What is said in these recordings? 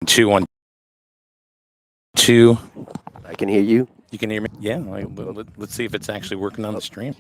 2, 1, 2. I can hear you. You can hear me? Yeah. Let's see if it's actually working on the stream.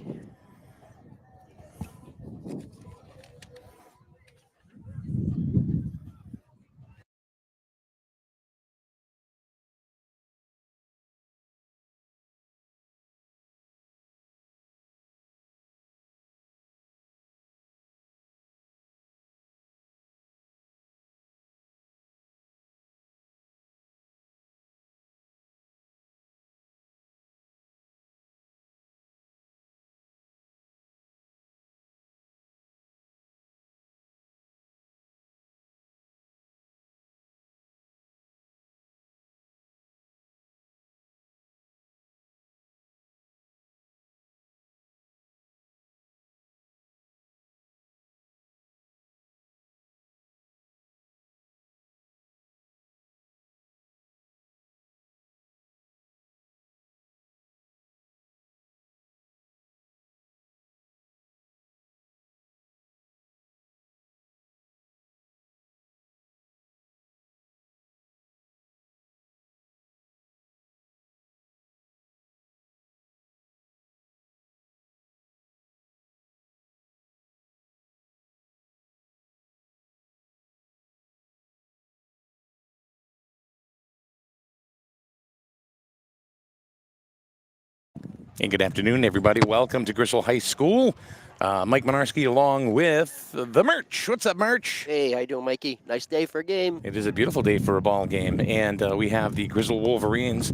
And good afternoon, everybody. Welcome to Griswold High School. Mike Minarski along with the Merch. What's up, Merch? Hey, how you doing, Mikey? Nice day for a game. It is a beautiful day for a ball game. And we have the Griswold Wolverines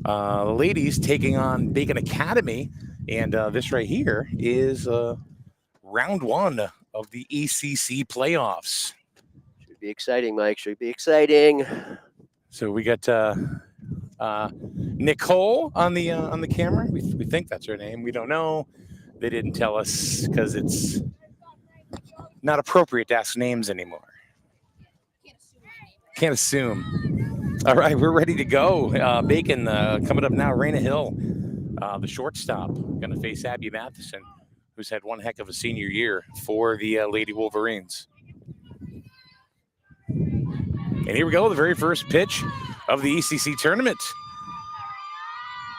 ladies taking on Bacon Academy. And this right here is round 1 of the ECC Playoffs. Should be exciting, Mike. Should be exciting. So we got Nicole on the camera. We think that's her name. We don't know. They didn't tell us because it's not appropriate to ask names anymore. Can't assume. All right, we're ready to go. Bacon coming up now. Raina Hill, the shortstop, going to face Abby Matheson, who's had one heck of a senior year for the Lady Wolverines. And here we go, the very first pitch of the ECC tournament.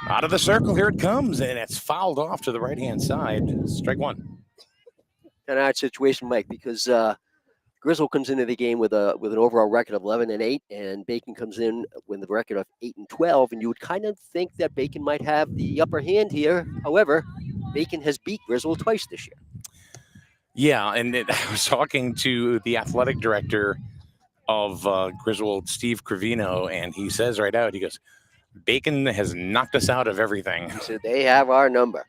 Out of the circle, here it comes, and it's fouled off to the right-hand side. Strike one. Kind of odd situation, Mike, because Griswold comes into the game with an overall record of 11-8, and Bacon comes in with a record of 8-12, and you would kind of think that Bacon might have the upper hand here. However, Bacon has beat Griswold twice this year. Yeah, and I was talking to the athletic director of Griswold, Steve Cravino, and he says right out, he goes, Bacon has knocked us out of everything. He said they have our number.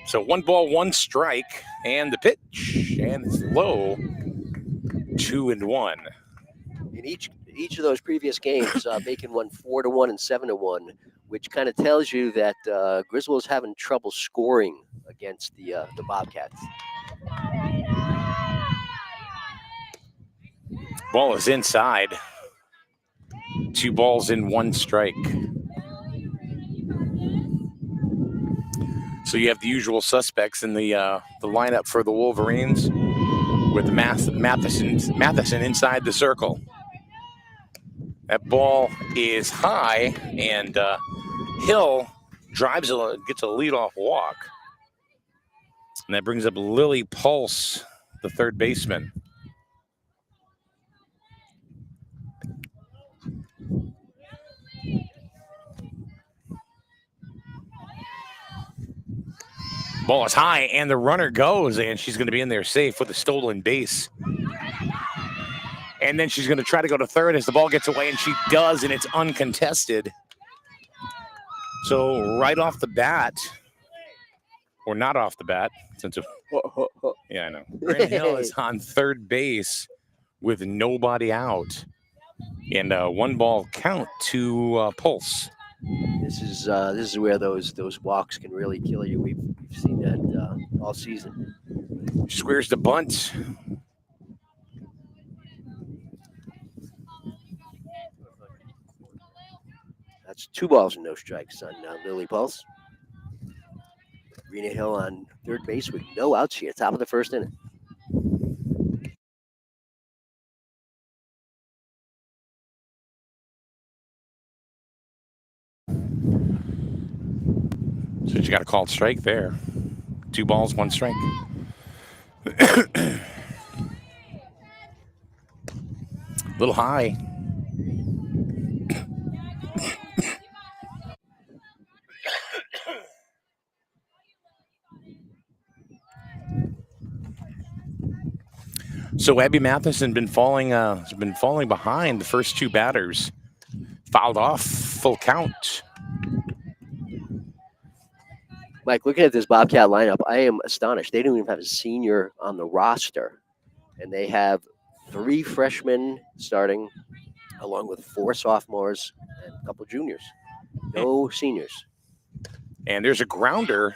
So 1 ball, 1 strike, and the pitch, and it's low, 2-1. In each of those previous games, Bacon won 4-1 and 7-1, which kind of tells you that Griswold's having trouble scoring against the Bobcats. Ball is inside. 2 balls in 1 strike. So you have the usual suspects in the lineup for the Wolverines with Matheson inside the circle. That ball is high, and Hill gets a leadoff walk. And that brings up Lily Pulse, the third baseman. Ball is high, and the runner goes, and she's going to be in there safe with a stolen base. And then she's going to try to go to third as the ball gets away, and she does, and it's uncontested. So right off the bat, or not off the bat, since yeah, I know. Raina Hill is on third base with nobody out, and 1 ball count to Pulse. This is where those walks can really kill you. We've seen that all season. Squares the bunt. That's 2 balls and no strikes on Lily Pulse. Raina Hill on third base with no outs here, top of the first inning. So you got a called strike there. 2 balls, 1 strike. A little high. So Abby Matheson has been falling behind the first 2 batters. Fouled off, full count. Mike, looking at this Bobcat lineup, I am astonished. They don't even have a senior on the roster, and they have 3 freshmen starting, along with 4 sophomores and a couple juniors. No seniors. And there's a grounder,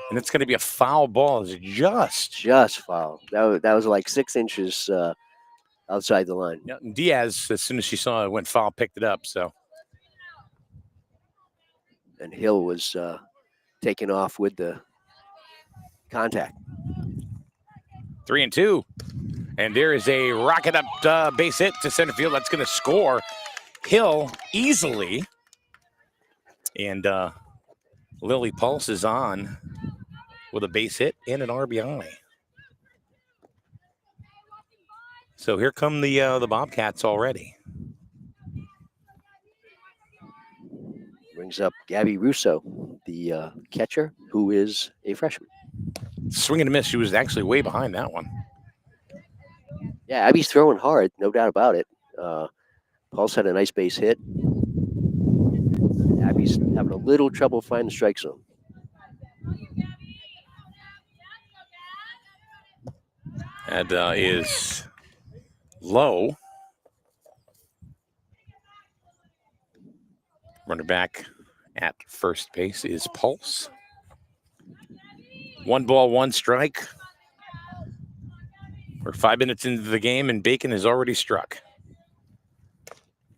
and it's going to be a foul ball. It's just foul. That was like 6 inches outside the line. Yeah, Diaz, as soon as she saw it went foul, picked it up. So, and Hill was taken off with the contact. 3-2, and there is a rocket up base hit to center field. That's going to score Hill easily, and Lily Pulse is on with a base hit and an RBI. So here come the Bobcats already. Brings up Gabby Russo, the catcher, who is a freshman. Swing and a miss. She was actually way behind that one. Yeah, Abby's throwing hard, no doubt about it. Pulse had a nice base hit. Abby's having a little trouble finding the strike zone. That is low. Runner back at first base is Pulse. 1 ball, 1 strike. We're 5 minutes into the game, and Bacon has already struck.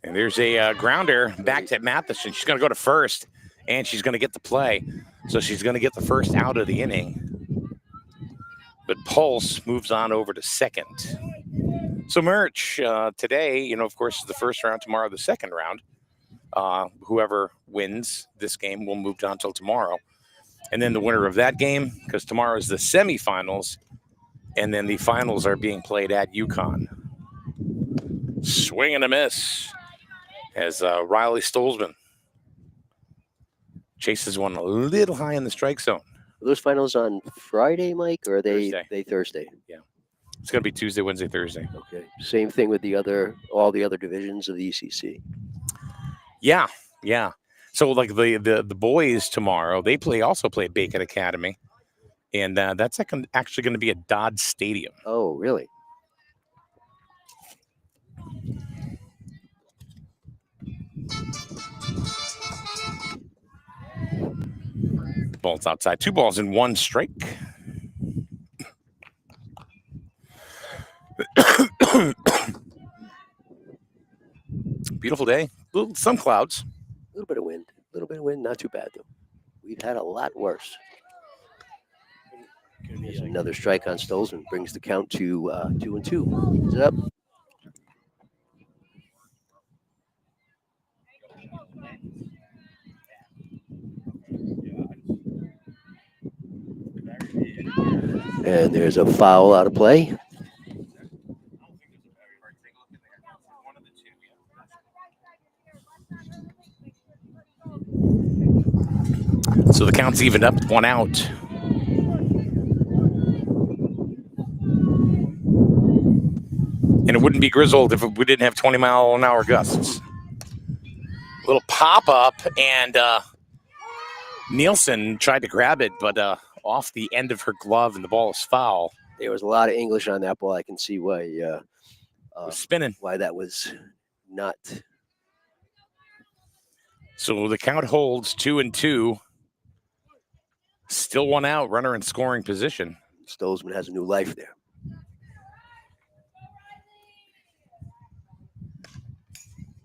And there's a grounder back to Matheson. She's going to go to first, and she's going to get the play. So she's going to get the first out of the inning. But Pulse moves on over to second. So, Merch, today, of course, is the first round. Tomorrow, the second round. Whoever wins this game will move on until tomorrow. And then the winner of that game, because tomorrow is the semifinals, and then the finals are being played at UConn. Swing and a miss as Riley Stolzman chases one a little high in the strike zone. Are those finals on Friday, Mike, or are they Thursday? Yeah. It's going to be Tuesday, Wednesday, Thursday. Okay. Same thing with all the other divisions of the ECC. Yeah. So like the boys tomorrow, they also play at Bacon Academy, and that's actually going to be at Dodd Stadium. Oh, really? Ball's outside. 2 balls and 1 strike. Beautiful day. Some clouds. A little bit of wind. Not too bad, though. We've had a lot worse. There's another strike on Stolzman. Brings the count to 2-2. He's up. And there's a foul out of play. So the count's evened up, 1 out. And it wouldn't be Griswold if we didn't have 20-mile-an-hour gusts. Little pop-up, and Nielsen tried to grab it, but off the end of her glove, and the ball is foul. There was a lot of English on that ball. I can see why it was spinning. Why that was not. So the count holds 2-2. Still 1 out, runner in scoring position. Stolzman has a new life there.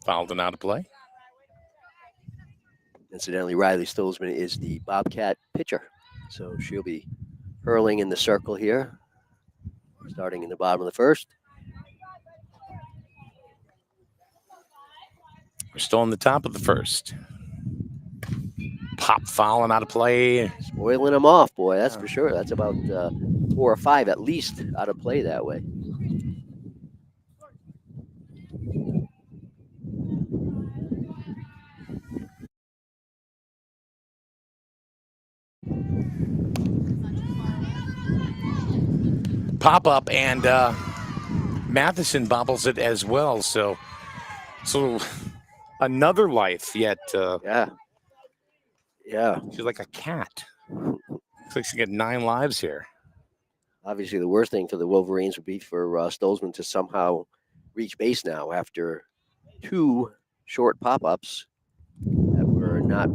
Fouled and out of play. Incidentally, Riley Stolzman is the Bobcat pitcher. So she'll be hurling in the circle here, starting in the bottom of the first. We're still in the top of the first. pop fouling out of play. Spoiling them off, boy. That's for sure. That's about 4 or 5 at least out of play that way. Pop up, and Matheson bobbles it as well. So another life yet. Yeah. She's like a cat. Looks like she got 9 lives here. Obviously, the worst thing for the Wolverines would be for Stolzman to somehow reach base now after 2 short pop-ups that were not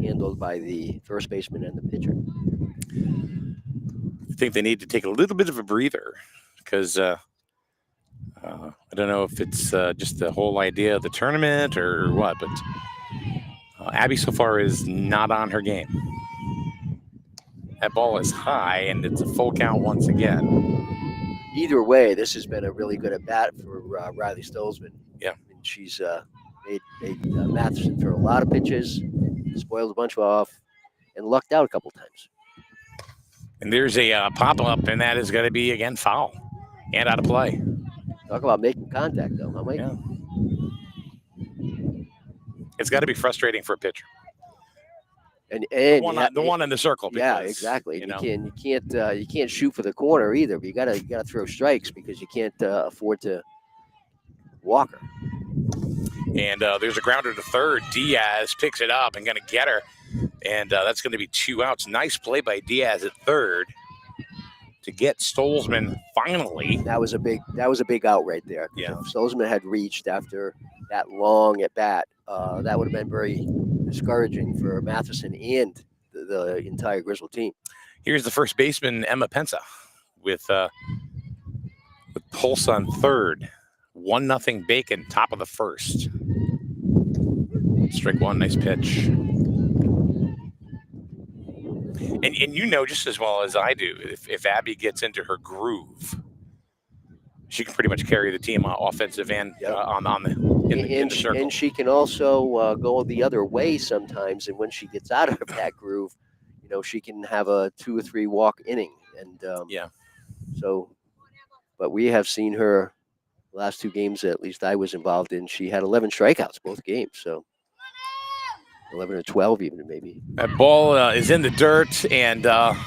handled by the first baseman and the pitcher. I think they need to take a little bit of a breather because I don't know if it's just the whole idea of the tournament or what, but Abby so far is not on her game. That ball is high, and it's a full count once again. Either way, this has been a really good at-bat for Riley Stolzman. Yeah. I mean, she's made Matheson throw a lot of pitches, spoiled a bunch off, and lucked out a couple times. And there's a pop-up, and that is going to be, again, foul and out of play. Talk about making contact, though, huh, Mike? Yeah. It's got to be frustrating for a pitcher. And the one in the circle. Because, yeah, exactly. You can't shoot for the corner either. But you gotta throw strikes because you can't afford to walk her. And there's a grounder to third. Diaz picks it up and going to get her, and that's going to be 2 outs. Nice play by Diaz at third to get Stolzman finally. That was a big out right there. Yeah. If Stolzman had reached after that long at bat, that would have been very discouraging for Matheson and the entire Griswold team. Here's the first baseman, Emma Pensa, with Pulse on third. 1-0 Bacon, top of the first. Strike one, nice pitch. And you know just as well as I do, if Abby gets into her groove, she can pretty much carry the team offensive and in the circle. And she can also go the other way sometimes. And when she gets out of that groove, she can have a 2 or 3 walk inning. And So, but we have seen her the last 2 games, at least I was involved in. She had 11 strikeouts both games. So 11 or 12 even maybe. That ball is in the dirt, and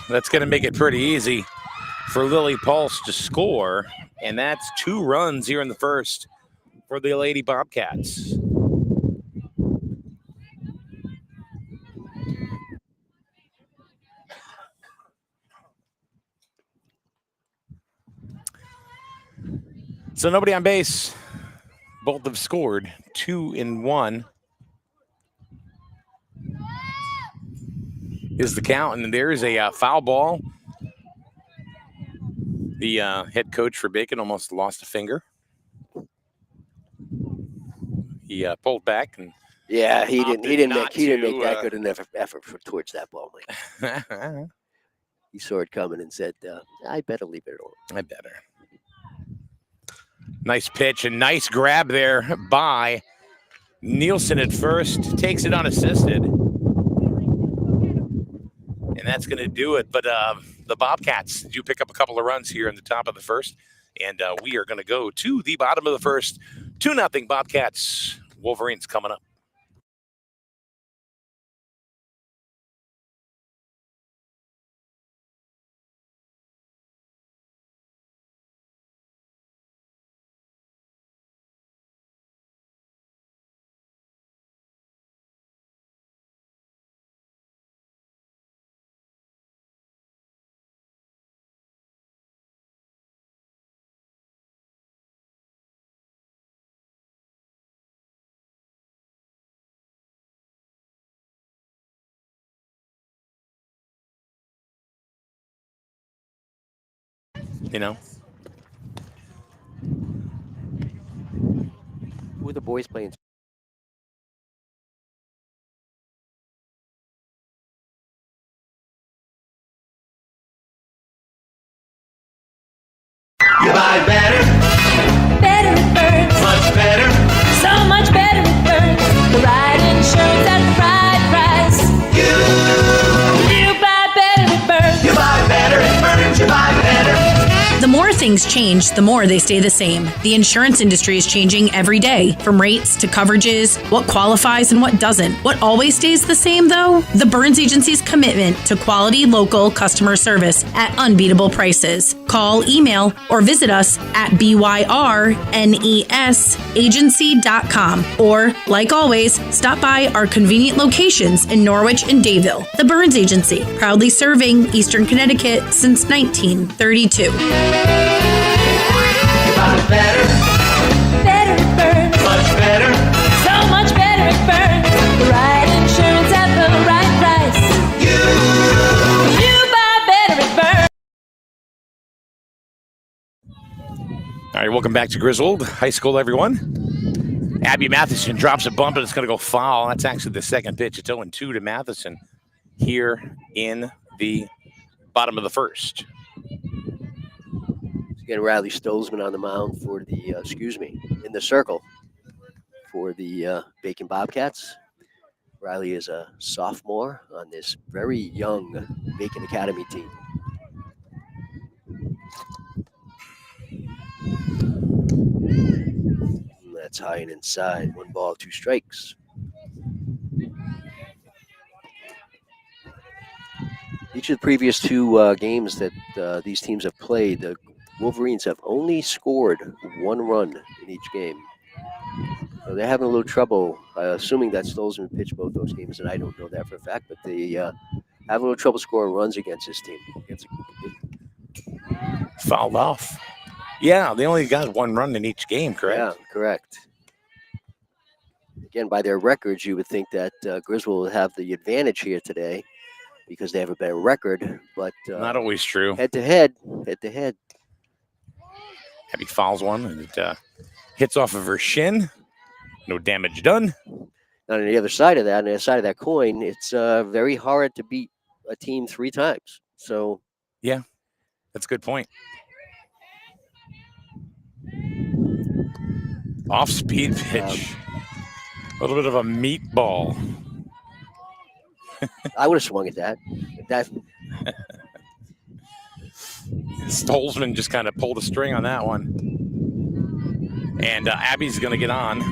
that's going to make it pretty easy for Lily Pulse to score. And that's 2 runs here in the first for the Lady Bobcats. So nobody on base. Both have scored 2 and 1 is the count. And there is a foul ball. The head coach for Bacon almost lost a finger. He pulled back, and he didn't make that good an effort towards that ball, Mike. He saw it coming and said, "I better leave it alone." I better. Nice pitch and nice grab there by Nielsen at first. Takes it unassisted. And that's going to do it. But the Bobcats do pick up a couple of runs here in the top of the first. And we are going to go to the bottom of the first. 2-0 Bobcats. Wolverines coming up. Who are the boys playing? You buy better. Better it burns. Much better. So much better it burns. The right insurance at the right price. You things change, the more they stay the same. The insurance industry is changing every day, from rates to coverages, what qualifies and what doesn't. What always stays the same, though? The Burns Agency's commitment to quality local customer service at unbeatable prices. Call, email, or visit us at byrnesagency.com. Or, like always, stop by our convenient locations in Norwich and Dayville. The Burns Agency, proudly serving Eastern Connecticut since 1932. Better it burns. Much better. So much better it burns. The right insurance at the right price. You buy better it burns. All right, welcome back to Griswold High School, everyone. Abby Matheson drops a bump, and it's going to go foul. That's actually the second pitch. It's 0-2 to Matheson here in the bottom of the first. Again, Riley Stolzman on the mound for the, in the circle for the Bacon Bobcats. Riley is a sophomore on this very young Bacon Academy team. And that's high and inside. 1 ball, 2 strikes. Each of the previous 2 games that these teams have played, the Wolverines have only scored 1 run in each game. So they're having a little trouble, assuming that Stolzman pitched both those games, and I don't know that for a fact, but they have a little trouble scoring runs against this team. Fouled off. Yeah, they only got 1 run in each game, correct? Yeah, correct. Again, by their records, you would think that Griswold would have the advantage here today because they have a better record, but Not always true. head to head. Abby fouls one, and it hits off of her shin. No damage done. On the other side of that, on the other side of that coin, it's very hard to beat a team 3 times. So That's a good point. Off-speed pitch. A little bit of a meatball. I would have swung at that. Stolzman just kind of pulled a string on that one. And Abby's going to get on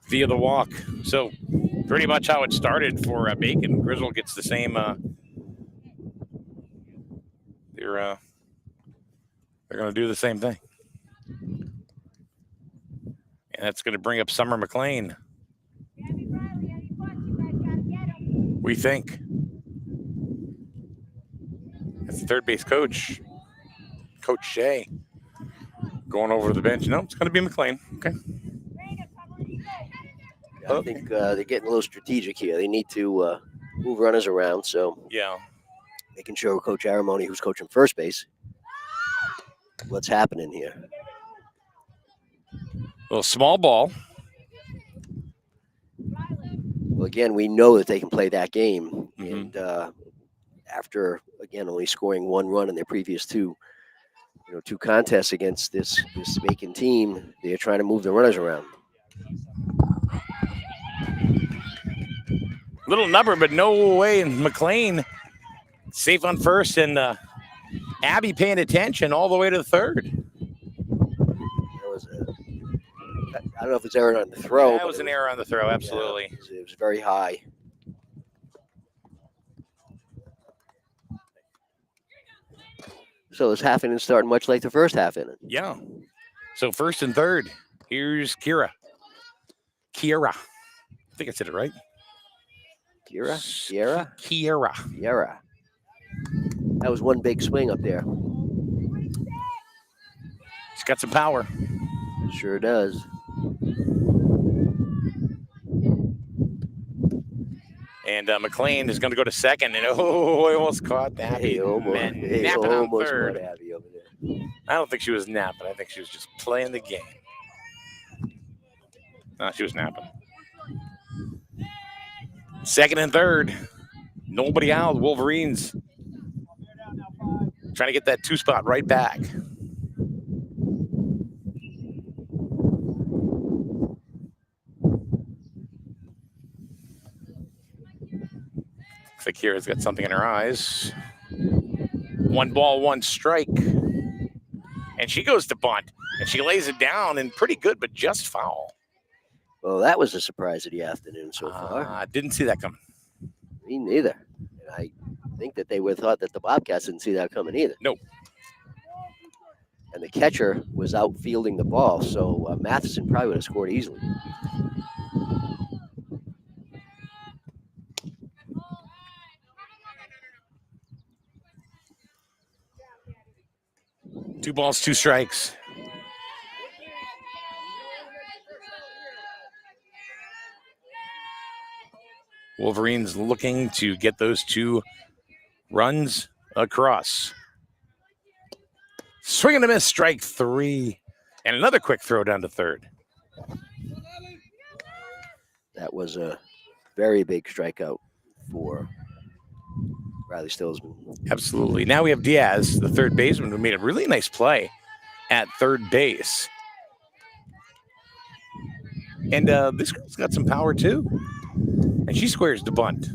via the walk. So pretty much how it started for Bacon. Griswold gets the same. They're going to do the same thing. And that's going to bring up Summer McLean. We think. That's the third base coach, Coach Shea, going over to the bench. No, it's going to be McLean. Okay. I think they're getting a little strategic here. They need to move runners around, so Yeah. they can show Coach Aramoni, who's coaching first base, what's happening here. Little small ball. Well, again, we know that they can play that game, Mhm. and after again only scoring 1 run in their previous 2 contests against this Bacon team, they're trying to move the runners around. Little number, but no way. And McLean safe on first, and Abby paying attention all the way to the third. That was I don't know if it's error on the throw. That but was it an error on the throw, absolutely. It was very high. So this half inning starting much like the first half inning. Yeah. So first and third. Here's Kira. I think I said it right. Kiera? Kira. That was one big swing up there. She's got some power. Sure does. And McLean is going to go to second, and I almost caught that. He almost Napping on caught third. Abby over there. I don't think she was napping. I think she was just playing the game. No, she was napping. Second and third. Nobody out. Wolverines trying to get that 2 spot right back. Looks like Kira's got something in her eyes. 1 ball, 1 strike. And she goes to bunt. And she lays it down and pretty good, but just foul. Well, that was a surprise of the afternoon so far. Didn't see that coming. Me neither. And I think that they would have thought that the Bobcats didn't see that coming either. Nope. And the catcher was out fielding the ball, so Matheson probably would have scored easily. Two balls, two strikes. Wolverines looking to get those 2 runs across. Swing and a miss, strike 3. And another quick throw down to third. That was a very big strikeout for Riley Stillsman. Absolutely. Now we have Diaz, the third baseman, who made a really nice play at third base. And this girl's got some power too. And she squares the bunt.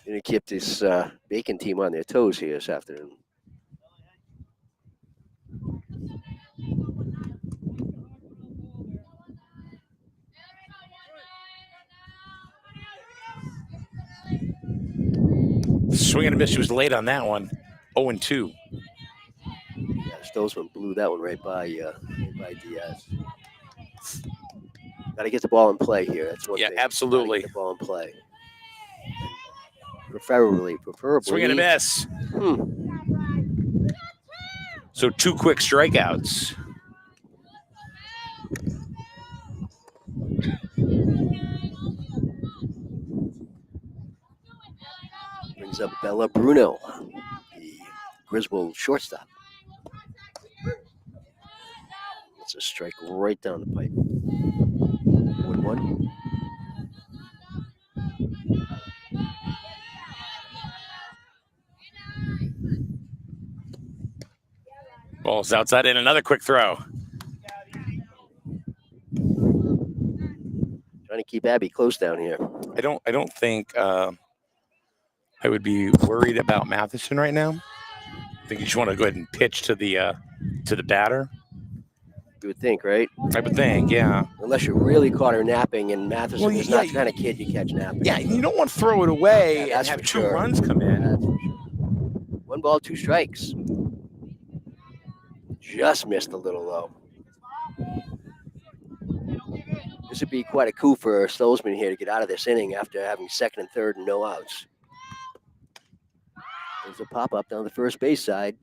Going to keep this Bacon team on their toes here this afternoon. Swing and a miss. She was late on that one. 0-2. Yeah, Stillsman blew that one right by Diaz. Got to get the ball in play here. That's one thing. Yeah, absolutely. Get the ball in play. Preferably. Swing and a miss. So 2 quick strikeouts. Brings up Bella Bruno, the Griswold shortstop. It's a strike right down the pipe. 1-1. Ball's outside and another quick throw. Trying to keep Abby close down here. I don't think I would be worried about Matheson right now. I think you just want to go ahead and pitch to the batter. You would think, right? I would think, yeah. Unless you really caught her napping, and Matheson is not the kind of kid you catch napping. Yeah, you don't want to throw it away Yeah, and have for 2 sure. runs come in. That's for sure. 1 ball, 2 strikes. Just missed a little low. This would be quite a coup for Stolzman here to get out of this inning after having second and third and no outs. There's a pop-up down the first base side.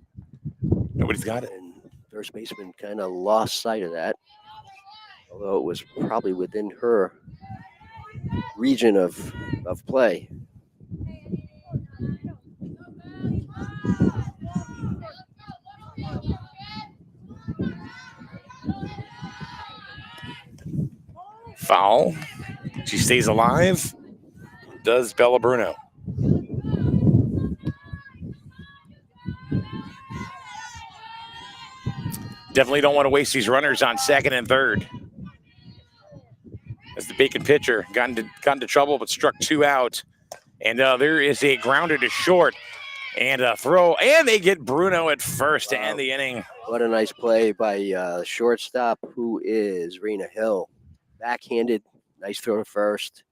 Nobody's got it. And first baseman kind of lost sight of that. Although it was probably within her region of play. Foul. She stays alive. Does Bella Bruno. Definitely don't want to waste these runners on second and third. As the Bacon pitcher got into trouble but struck 2 out. And there is a grounder to short and a throw. And they get Bruno at first to end the inning. What a nice play by shortstop, who is Rena Hill. Backhanded, nice throw to first,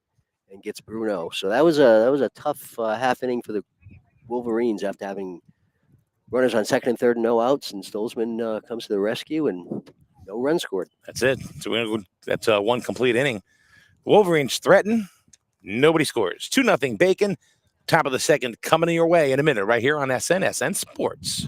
and gets Bruno. So that was a tough half inning for the Wolverines after having runners on second and third and no outs, and Stolzman comes to the rescue and no runs scored. That's it. So that's 1 complete inning. Wolverines threaten. Nobody scores. 2-0 Bacon. Top of the second coming your way in a minute right here on SN Sports.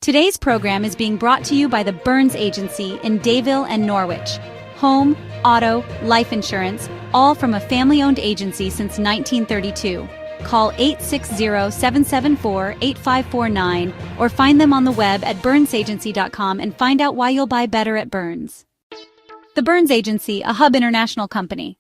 Today's program is being brought to you by the Burns Agency in Dayville and Norwich. Home, auto, life insurance, all from a family-owned agency since 1932. Call 860-774-8549 or find them on the web at burnsagency.com and find out why you'll buy better at Burns. The Burns Agency, a Hub International company.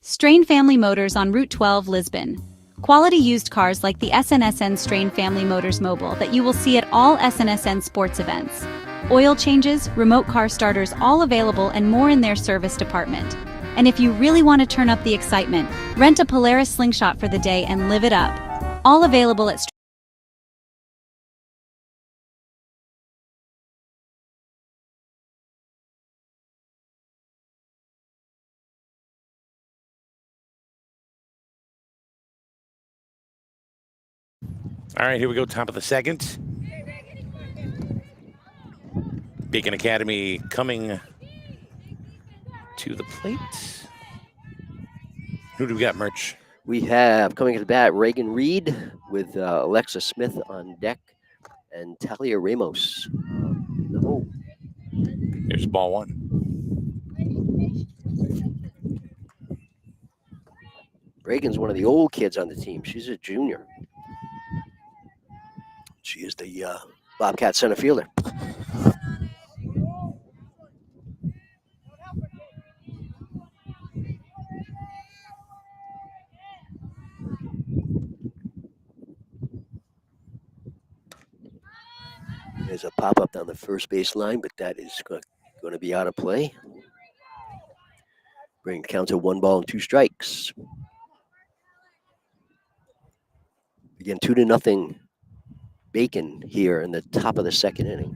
Strain Family Motors on Route 12, Lisbon. Quality used cars like the SNSN Strain Family Motors Mobile that you will see at all SNSN sports events. Oil changes, remote car starters, all available and more in their service department. And if you really want to turn up the excitement, rent a Polaris Slingshot for the day and live it up. All available at All right, here we go, top of the second. Bacon Academy coming to the plate. Who do we got, Merch? We have coming to the bat Reagan Reed with Alexa Smith on deck and Talia Ramos in the hole. Here's ball one. Reagan's one of the old kids on the team. She's a junior. She is the Bobcat center fielder. There's a pop-up down the first base line, but that is going to be out of play. Bring the count to 1-2 strikes. Again, 2-0 Bacon here in the top of the second inning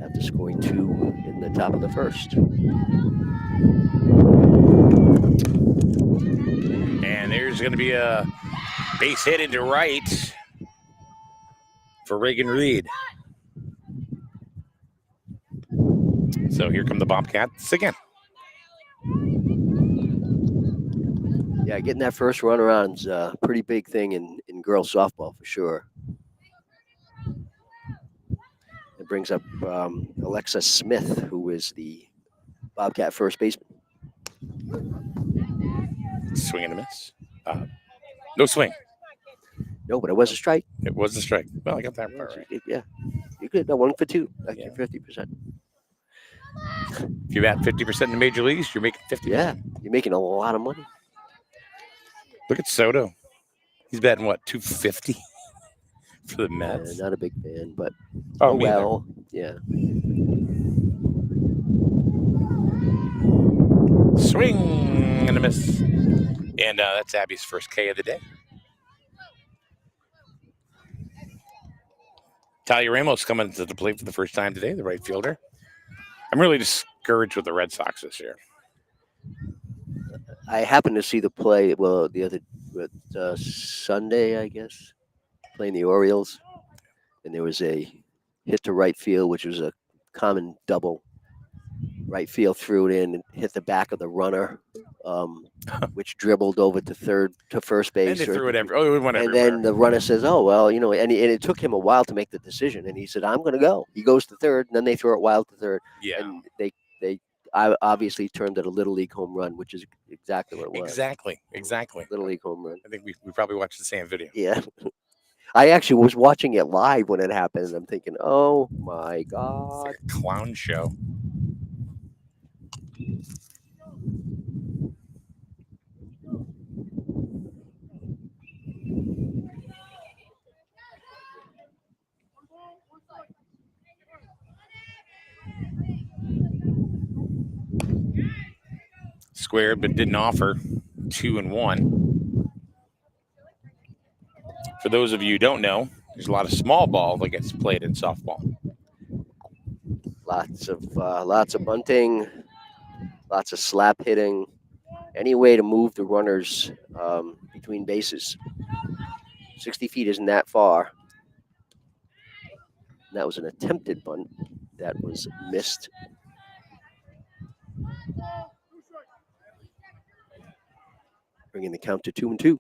after scoring 2 in the top of the first. And there's going to be a base hit into right for Reagan Reed. So here come the Bobcats again. Yeah, getting that first run around is a pretty big thing in girls softball for sure. It brings up Alexa Smith, who is the Bobcat first baseman. Swing and a miss. No swing. No, but it was a strike. It was a strike. Well, I got that part right. Yeah, you could. No, 1 for 2. That's Yeah. 50%. If you're at 50% in the major leagues, you're making 50%. Yeah, you're making a lot of money. Look at Soto. He's batting, what, 250 for the Mets? Not a big fan, but Oh, me either. well, yeah. Swing and a miss. And that's Abby's first K of the day. Talia Ramos coming to the plate for the first time today, the right fielder. I'm really discouraged with the Red Sox this year. I happened to see the play, well, the other Sunday, I guess, playing the Orioles. And there was a hit to right field, which was a common double. Right field threw it in and hit the back of the runner, which dribbled over to first base. And they threw it it went and everywhere. then the runner says, "Oh well, you know," and it took him a while to make the decision. And he said, "I'm going to go." He goes to third, and then they throw it wild to third. Yeah. And I obviously termed it a little league home run, which is exactly what it was. Exactly. Little league home run. I think we probably watched the same video. Yeah. I actually was watching it live when it happened, and I'm thinking, "Oh my It's God!" like a clown show. Squared, but didn't offer. 2-1. For those of you who don't know, there's a lot of small ball that gets played in softball. Lots of bunting, lots of slap hitting, any way to move the runners between bases. 60 feet isn't that far. And that was an attempted bunt that was missed. Bringing the count to 2-2.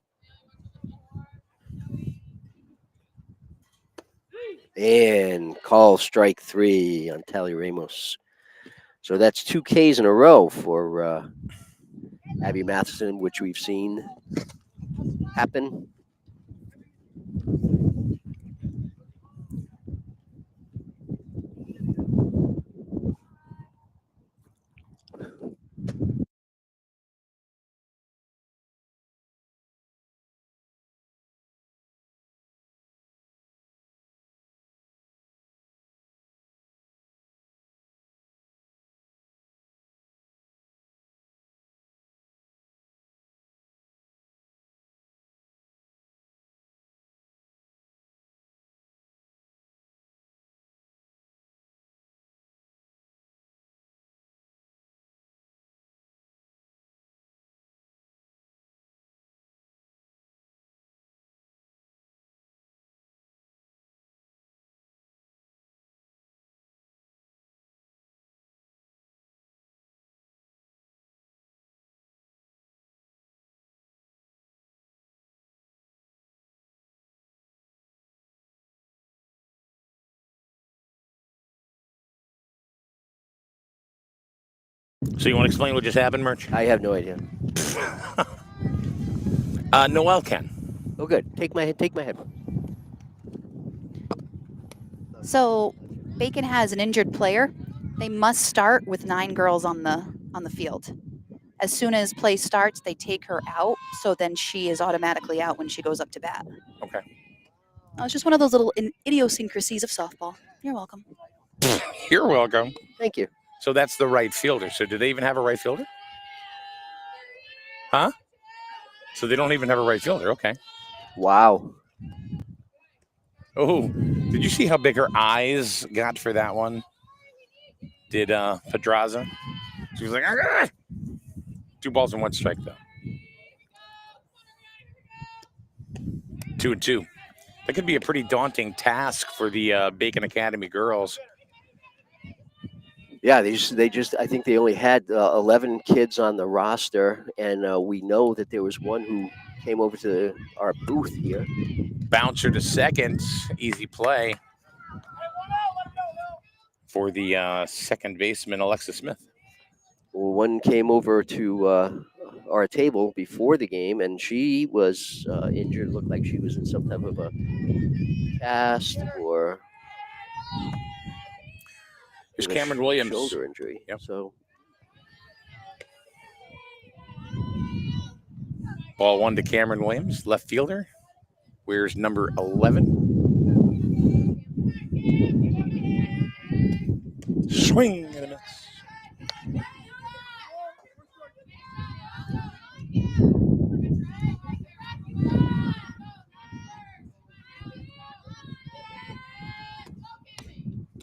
And call strike 3 on Talia Ramos. So that's 2 Ks in a row for Abby Matheson, which we've seen happen. So you want to explain what just happened, Merch? I have no idea. Noel can. Oh, good. Take my head. So Bacon has an injured player. They must start with 9 girls on the field. As soon as play starts, they take her out, so then she is automatically out when she goes up to bat. Okay. It's just one of those little idiosyncrasies of softball. You're welcome. You're welcome. Thank you. So that's the right fielder. So do they even have a right fielder? Huh? So they don't even have a right fielder. Okay. Wow. Oh, did you see how big her eyes got for that one? Did Pedraza? She was like, ah! 2 balls and 1 strike, though. 2-2. That could be a pretty daunting task for the Bacon Academy girls. Yeah, they just. I think they only had 11 kids on the roster, and we know that there was one who came over to our booth here. Bouncer to second, easy play for the second baseman, Alexis Smith. Well, one came over to our table before the game, and she was injured. Looked like she was in some type of a cast or Here's with a Cameron Williams. shoulder injury. Yep. So Ball 1 to Cameron Williams, left fielder. Wears number 11. Swing and a miss.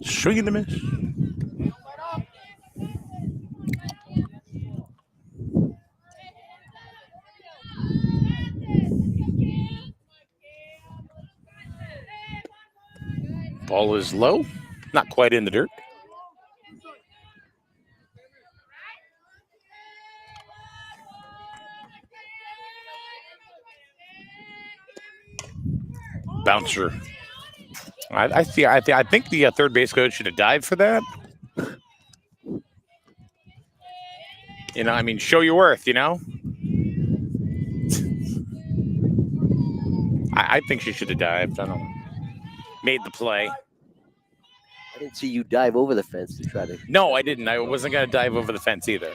Swing and a miss. Ball is low, not quite in the dirt. Bouncer. I think the third base coach should have dived for that. You know, I mean, show your worth, you know? I think she should have dived. I don't know. Made the play. I didn't see you dive over the fence to try to. No, I didn't. I wasn't going to dive over the fence either.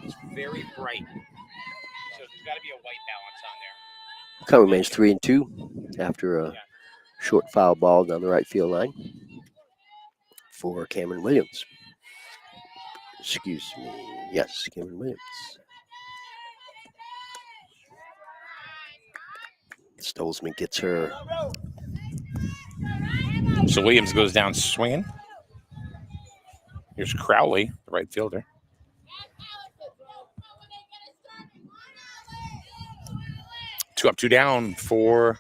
It's very bright. So there's got to be a white balance on there. Count remains 3-2 after a short foul ball down the right field line for Cameron Williams. Excuse me. Yes, Cameron Williams. Stolzman gets her. So Williams goes down swinging. Here's Crowley, the right fielder. Two up, 2 down for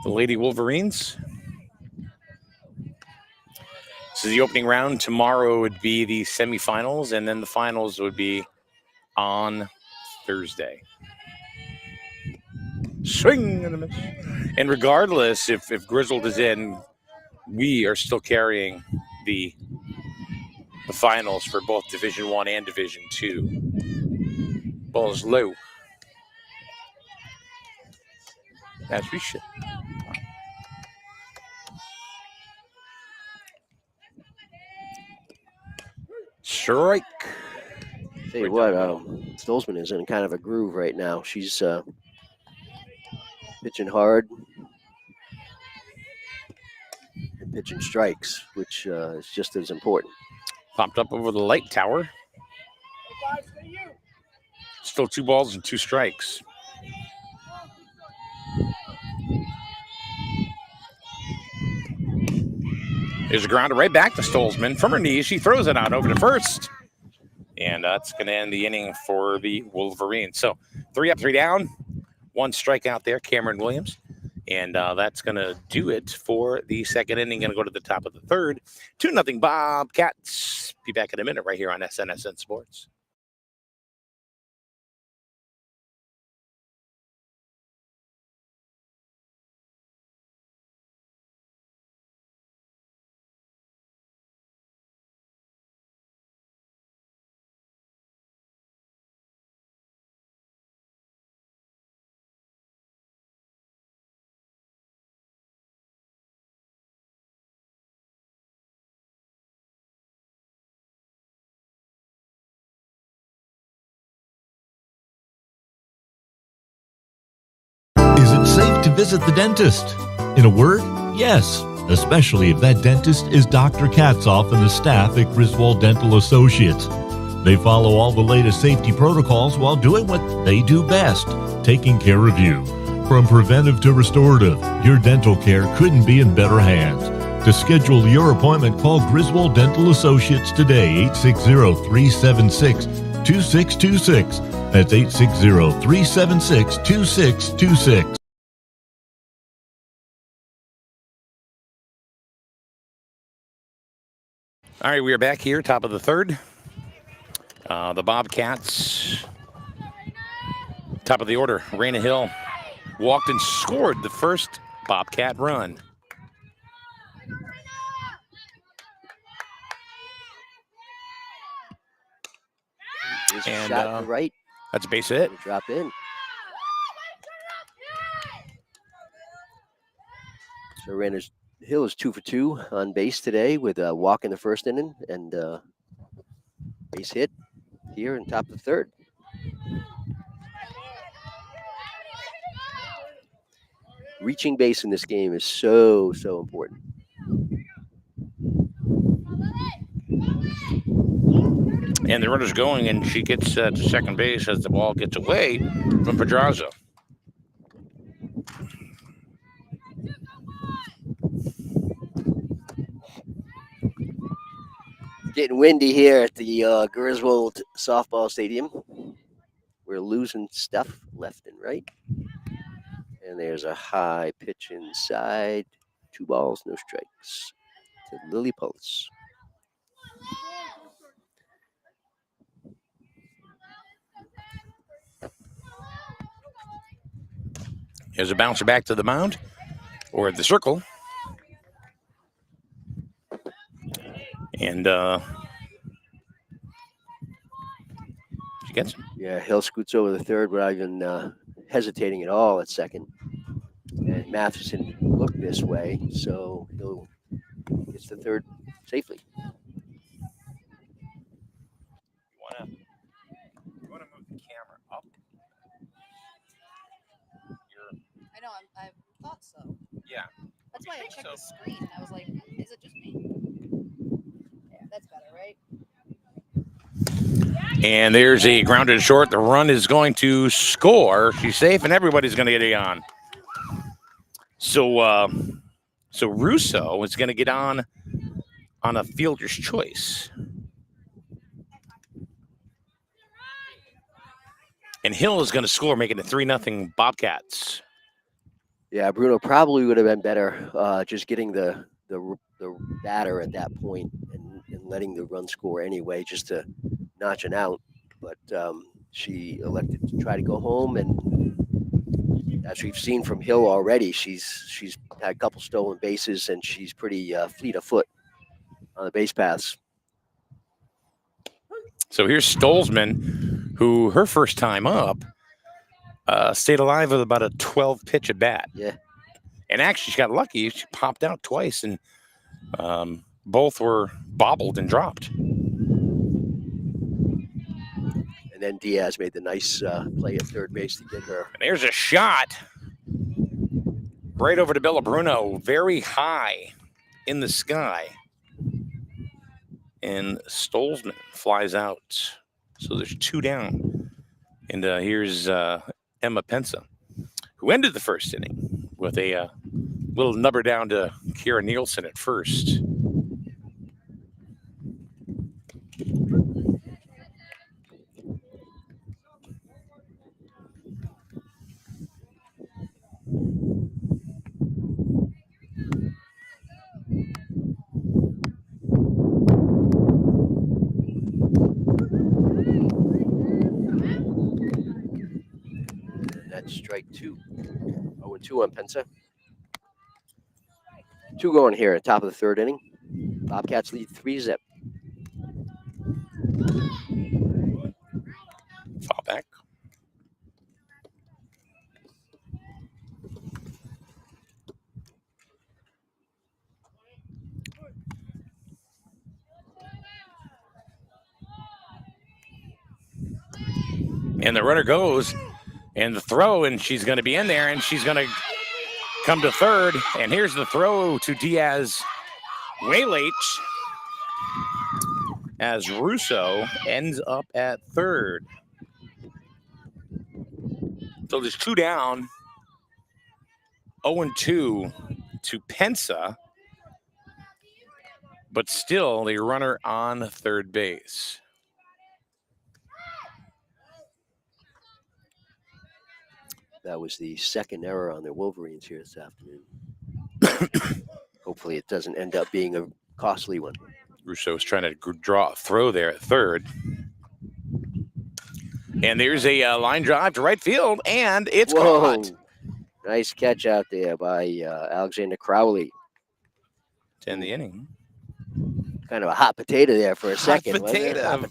the Lady Wolverines. This is the opening round. Tomorrow would be the semifinals, and then the finals would be on Thursday. Swing and a miss. And regardless if Griswold is in, we are still carrying the finals for both Division I and Division II. Ball is low. As we should. Strike. Tell you what, Stolzman is in kind of a groove right now. She's pitching hard and pitching strikes, which is just as important. Popped up over the light tower. Still 2 balls and 2 strikes. There's a grounder right back to Stolzman. From her knees, she throws it out over to first. And that's going to end the inning for the Wolverines. So 3 up, 3 down. 1 strikeout there, Cameron Williams. And that's going to do it for the second inning. Going to go to the top of the third. 2-0 Bobcats. Be back in a minute right here on SNSN Sports. Is it safe to visit the dentist? In a word, yes, especially if that dentist is Dr. Katzoff and the staff at Griswold Dental Associates. They follow all the latest safety protocols while doing what they do best, taking care of you. From preventive to restorative, your dental care couldn't be in better hands. To schedule your appointment, call Griswold Dental Associates today, 860-376-2626. That's 860-376-2626. All right, we are back here, top of the third. The Bobcats, top of the order. Raina Hill walked and scored the first Bobcat run. And shot to the right. That's base hit. Drop in. So Raina Hill is 2 for 2 on base today with a walk in the first inning and base hit here in top of the third. Reaching base in this game is so important. And the runner's going, and she gets to second base as the ball gets away from Pedraza. Getting windy here at the Griswold Softball Stadium. We're losing stuff left and right. And there's a high pitch inside. 2 balls, no strikes to Lily Pulse. Here's a bouncer back to the mound or the circle. And she gets him. Yeah, Hill scoots over the third without even hesitating at all at second. And Matheson looked this way, so Hill gets the third safely. You want to move the camera up? I know, I thought so. Yeah. That's why I checked the screen. I was like, is it just me? Yeah, that's better, right? And there's a grounded short. The run is going to score. She's safe, and everybody's going to get it on. So Russo is going to get on a fielder's choice. And Hill is going to score, making it 3-0 Bobcats. Yeah, Bruno probably would have been better just getting the batter at that point and letting the run score anyway, just to notch it out. But she elected to try to go home, and as we've seen from Hill already, she's had a couple stolen bases, and she's pretty fleet of foot on the base paths. So here's Stolzman, who her first time up stayed alive with about a 12-pitch at bat. Yeah. And actually, she got lucky. She popped out twice, and both were bobbled and dropped. And then Diaz made the nice play at third base to get her. And there's a shot right over to Bella Bruno, very high in the sky. And Stolzman flies out. So there's 2 down. And here's Emma Pensa, who ended the first inning with a little nubber down to Kira Nielsen at first. strike 2. 0-2 on Pensa. 2 going here at top of the 3rd inning. Bobcats lead 3-zip. Fall back. And the runner goes, and the throw, and she's going to be in there, and she's going to come to 3rd. And here's the throw to Diaz way late as Russo ends up at 3rd. So there's 2 down, 0-2 to Pensa, but still the runner on 3rd base. That was the 2nd error on the Wolverines here this afternoon. Hopefully it doesn't end up being a costly one. Russo is trying to draw a throw there at 3rd. And there's a line drive to right field, and it's caught. Nice catch out there by Alexander Crowley. To end the inning. Kind of a hot potato there for a second. Wasn't it? Hot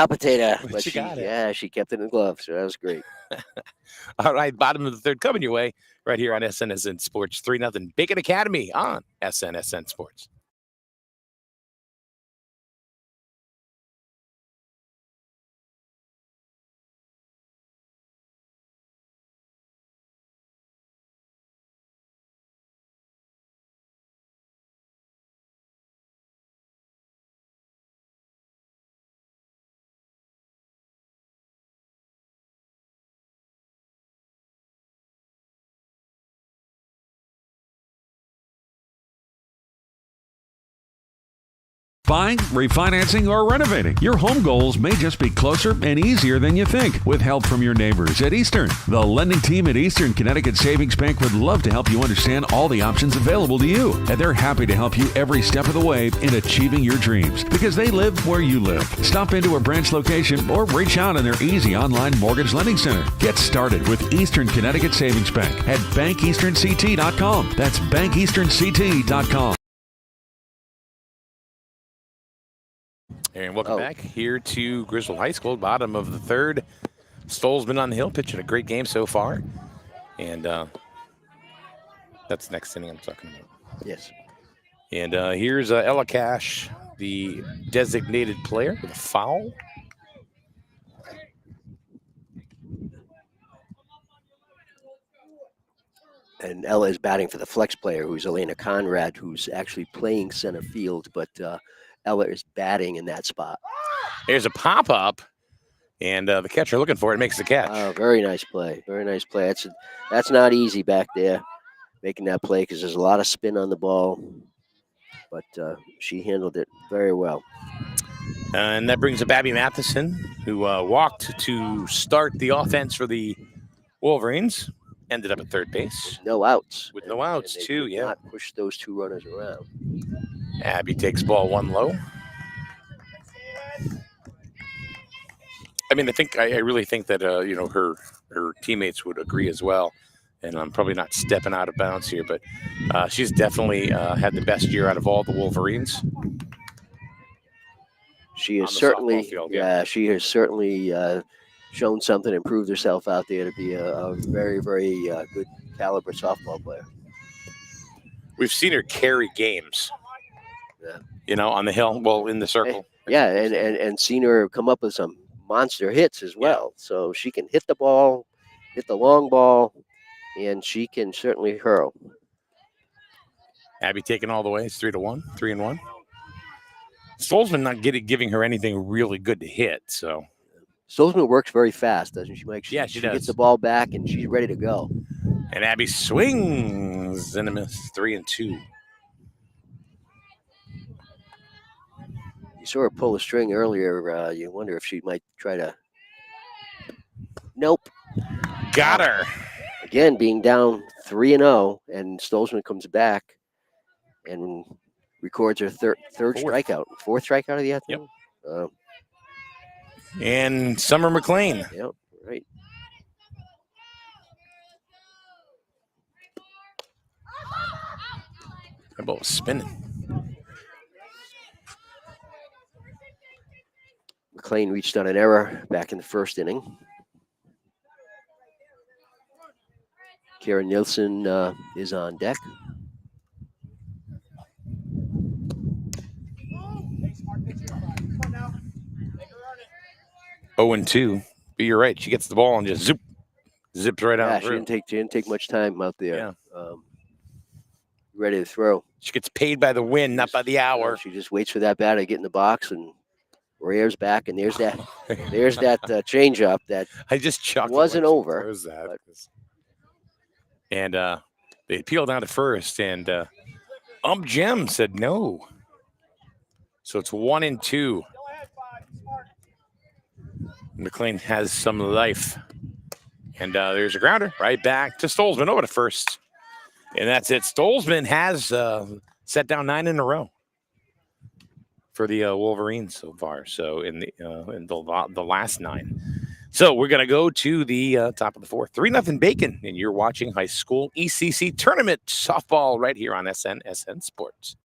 potato. But she got it. Yeah, she kept it in the glove, so that was great. All right, bottom of the 3rd coming your way right here on SNSN Sports. 3-0 Bacon Academy on SNSN Sports. Buying, refinancing, or renovating. Your home goals may just be closer and easier than you think with help from your neighbors at Eastern. The lending team at Eastern Connecticut Savings Bank would love to help you understand all the options available to you. And they're happy to help you every step of the way in achieving your dreams because they live where you live. Stop into a branch location or reach out in their easy online mortgage lending center. Get started with Eastern Connecticut Savings Bank at bankeasternct.com. That's bankeasternct.com. And welcome back here to Griswold High School, bottom of the 3rd. Stolzman on the hill, pitching a great game so far. And that's the next inning I'm talking about. Yes. And here's Ella Cash, the designated player, with a foul. And Ella is batting for the flex player, who's Elena Conrad, who's actually playing center field, but Ella is batting in that spot. There's a pop-up, and the catcher looking for it makes the catch. Oh, very nice play. Very nice play. That's not easy back there, making that play, because there's a lot of spin on the ball. But she handled it very well. And that brings up Abby Matheson, who walked to start the offense for the Wolverines. Ended up at 3rd base. With no outs. With no outs, too, yeah. Not push those 2 runners around. Abby takes ball 1 low. I mean, I really think that her teammates would agree as well. And I'm probably not stepping out of bounds here, but she's definitely had the best year out of all the Wolverines. She is certainly, she has certainly shown something, improved herself out there to be a very, very good caliber softball player. We've seen her carry games. Yeah. On the hill, in the circle. Yeah, and seen her come up with some monster hits as well. Yeah. So she can hit the ball, hit the long ball, and she can certainly hurl. Abby taking all the way. It's 3-1, 3-1. Stolzman not giving her anything really good to hit. So Stolzman works very fast, doesn't she, Mike? She does. She gets the ball back and she's ready to go. And Abby swings and a miss. 3-2. You saw her pull a string earlier. You wonder if she might try to. Nope. Got her. Again, being down 3-0, and Stolzman comes back and records her fourth strikeout. 4th strikeout of the afternoon. Yep. And Summer McLean. Yep, right. That ball was spinning. McLean reached on an error back in the first inning. Karen Nielsen is on deck. Oh and 2. But you're right. She gets the ball and just zips right Yeah, out she through. didn't take much time out there. Yeah. Ready to throw. She gets paid by the win, not by the hour. She just waits for that batter to get in the box and rears back, and there's that changeup that I just chuckled. wasn't when she over, throws that. And they appealed down to first, and Jim said no. So it's 1 and 2. McLean has some life. And there's a grounder right back to Stolzman over to first. And that's it. Stolzman has set down 9 in a row for the Wolverines so far. So in the last 9. So we're going to go to the top of the 4th. 3-0 Bacon, and you're watching high school ECC tournament softball right here on SN Sports.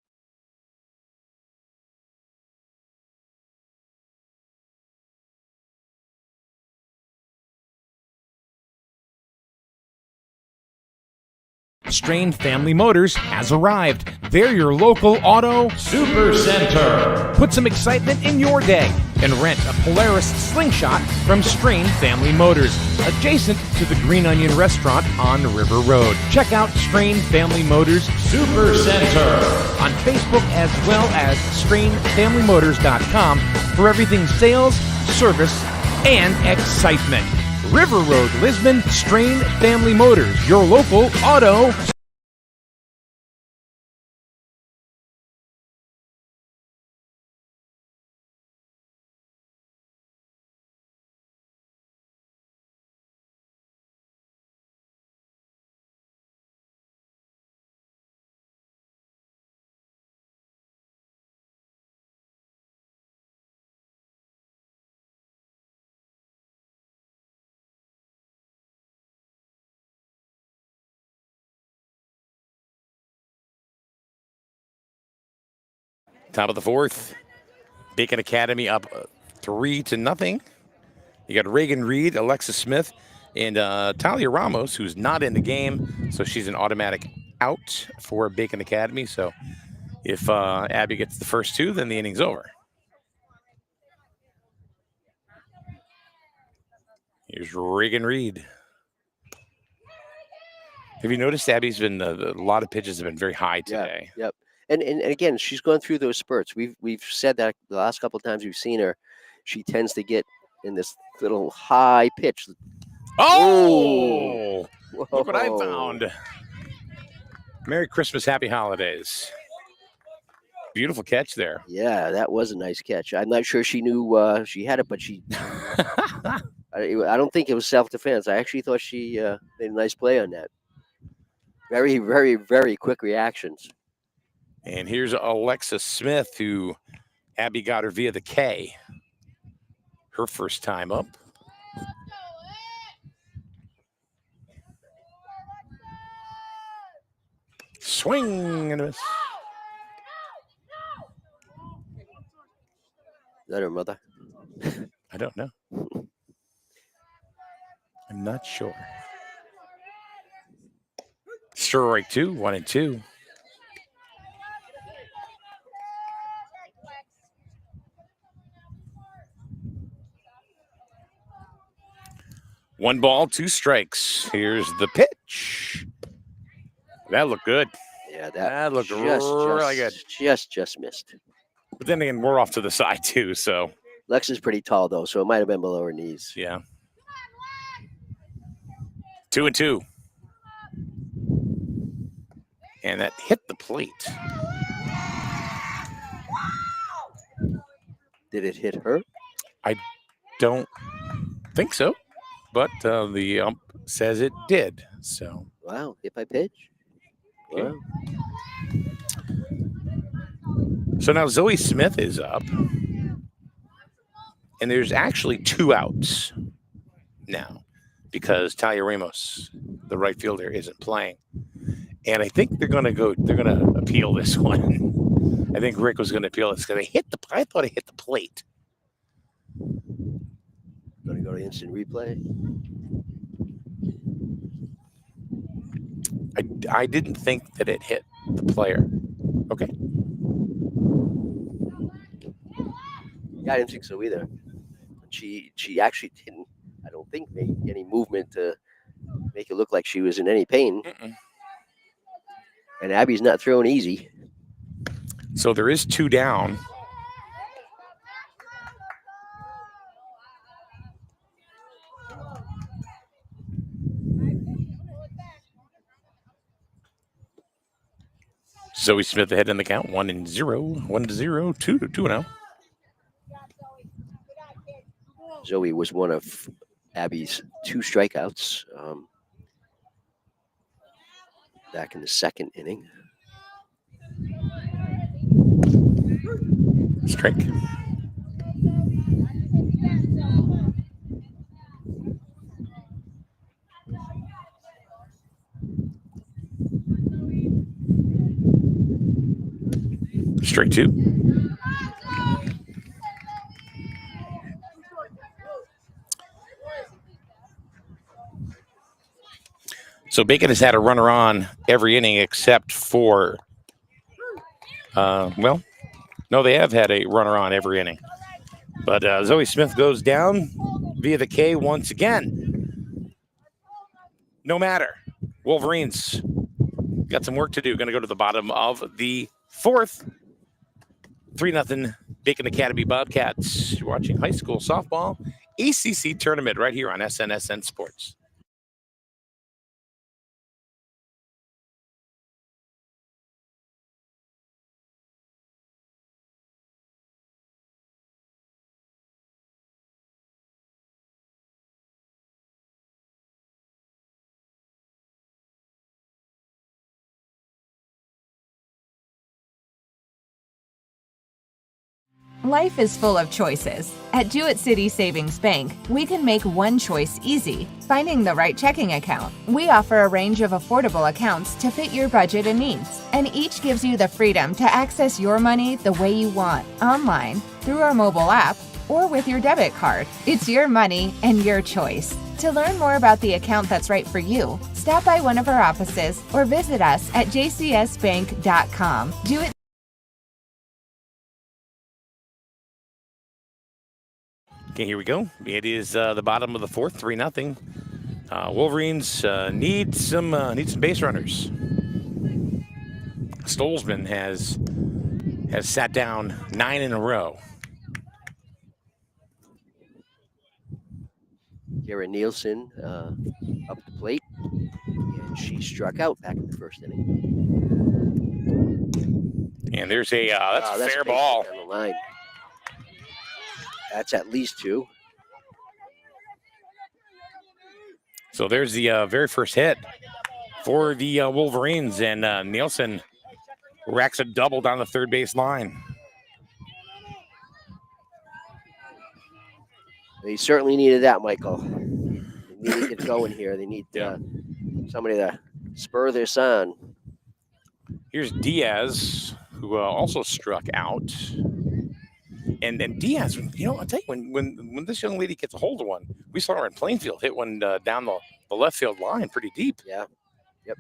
Strain Family Motors has arrived. They're your local auto super center. Put some excitement in your day and rent a Polaris Slingshot from Strain Family Motors, adjacent to the Green Onion Restaurant on River Road. Check out Strain Family Motors Super Center on Facebook as well as strainfamilymotors.com for everything sales, service, and excitement. River Road, Lisbon, Strain Family Motors, your local auto. Top of the 4th. Bacon Academy up 3-0. You got Reagan Reed, Alexis Smith, and Talia Ramos, who's not in the game. So she's an automatic out for Bacon Academy. So if Abby gets the first 2, then the inning's over. Here's Reagan Reed. Have you noticed Abby's been a lot of pitches have been very high today? Yep. And again, she's gone through those spurts. We've said that the last couple of times we've seen her, she tends to get in this little high pitch. Oh! Whoa. Look what I found. Merry Christmas, Happy Holidays. Beautiful catch there. Yeah, that was a nice catch. I'm not sure she knew she had it, but she. I don't think it was self-defense. I actually thought she made a nice play on that. Very, very, very quick reactions. And here's Alexis Smith, who Abby got her via the K. Her first time up. Swing and a miss. Is that her mother? I don't know. I'm not sure. Strike 2, 1 and 2. One ball, 2 strikes. Here's the pitch. That looked good. Yeah, That looked really good. Just missed. But then again, we're off to the side too, so. Lex is pretty tall though, so it might have been below her knees. Yeah. 2 and 2. And that hit the plate. Did it hit her? I don't think so, but the ump says it did. So. Wow, hit by pitch. Okay. Wow. So now Zoe Smith is up. And there's actually 2 outs now because Talia Ramos, the right fielder, isn't playing. And I think they're going to appeal this one. I think Rick was going to appeal this because I thought I hit the plate. Going to go to instant replay. I didn't think that it hit the player. Okay. Yeah, I didn't think so either. She actually didn't, I don't think, make any movement to make it look like she was in any pain. Mm-mm. And Abby's not throwing easy. So there is 2 down. Zoe Smith ahead in the count. 1-0, 1-0, 2-0. Zoe was one of Abby's 2 strikeouts back in the 2nd inning. Strike. Strike 2. So Bacon has had a runner on every inning except for, no, they have had a runner on every inning. But Zoe Smith goes down via the K once again. No matter. Wolverines got some work to do. Going to go to the bottom of the 4th. 3-0 Bacon Academy Bobcats. You're watching high school softball ECC tournament right here on SNSN Sports. Life is full of choices. At Jewett City Savings Bank, we can make one choice easy, finding the right checking account. We offer a range of affordable accounts to fit your budget and needs, and each gives you the freedom to access your money the way you want, online, through our mobile app, or with your debit card. It's your money and your choice. To learn more about the account that's right for you, stop by one of our offices or visit us at jcsbank.com. Jewett. Okay, here we go. It is the bottom of the 4th, 3-0. Wolverines need some base runners. Stolzman has sat down 9 in a row. Kara Nielsen up at the plate, and she struck out back in the 1st inning. And there's that's a fair ball. On the line. That's at least 2. So there's the very first hit for the Wolverines, and Nielsen racks a double down the 3rd base line. They certainly needed that, Michael. They need to get going here. They need somebody to spur this on. Here's Diaz, who also struck out. And Diaz, I'll tell you, when this young lady gets a hold of one, we saw her in Plainfield hit one down the left field line pretty deep. Yeah. Yep.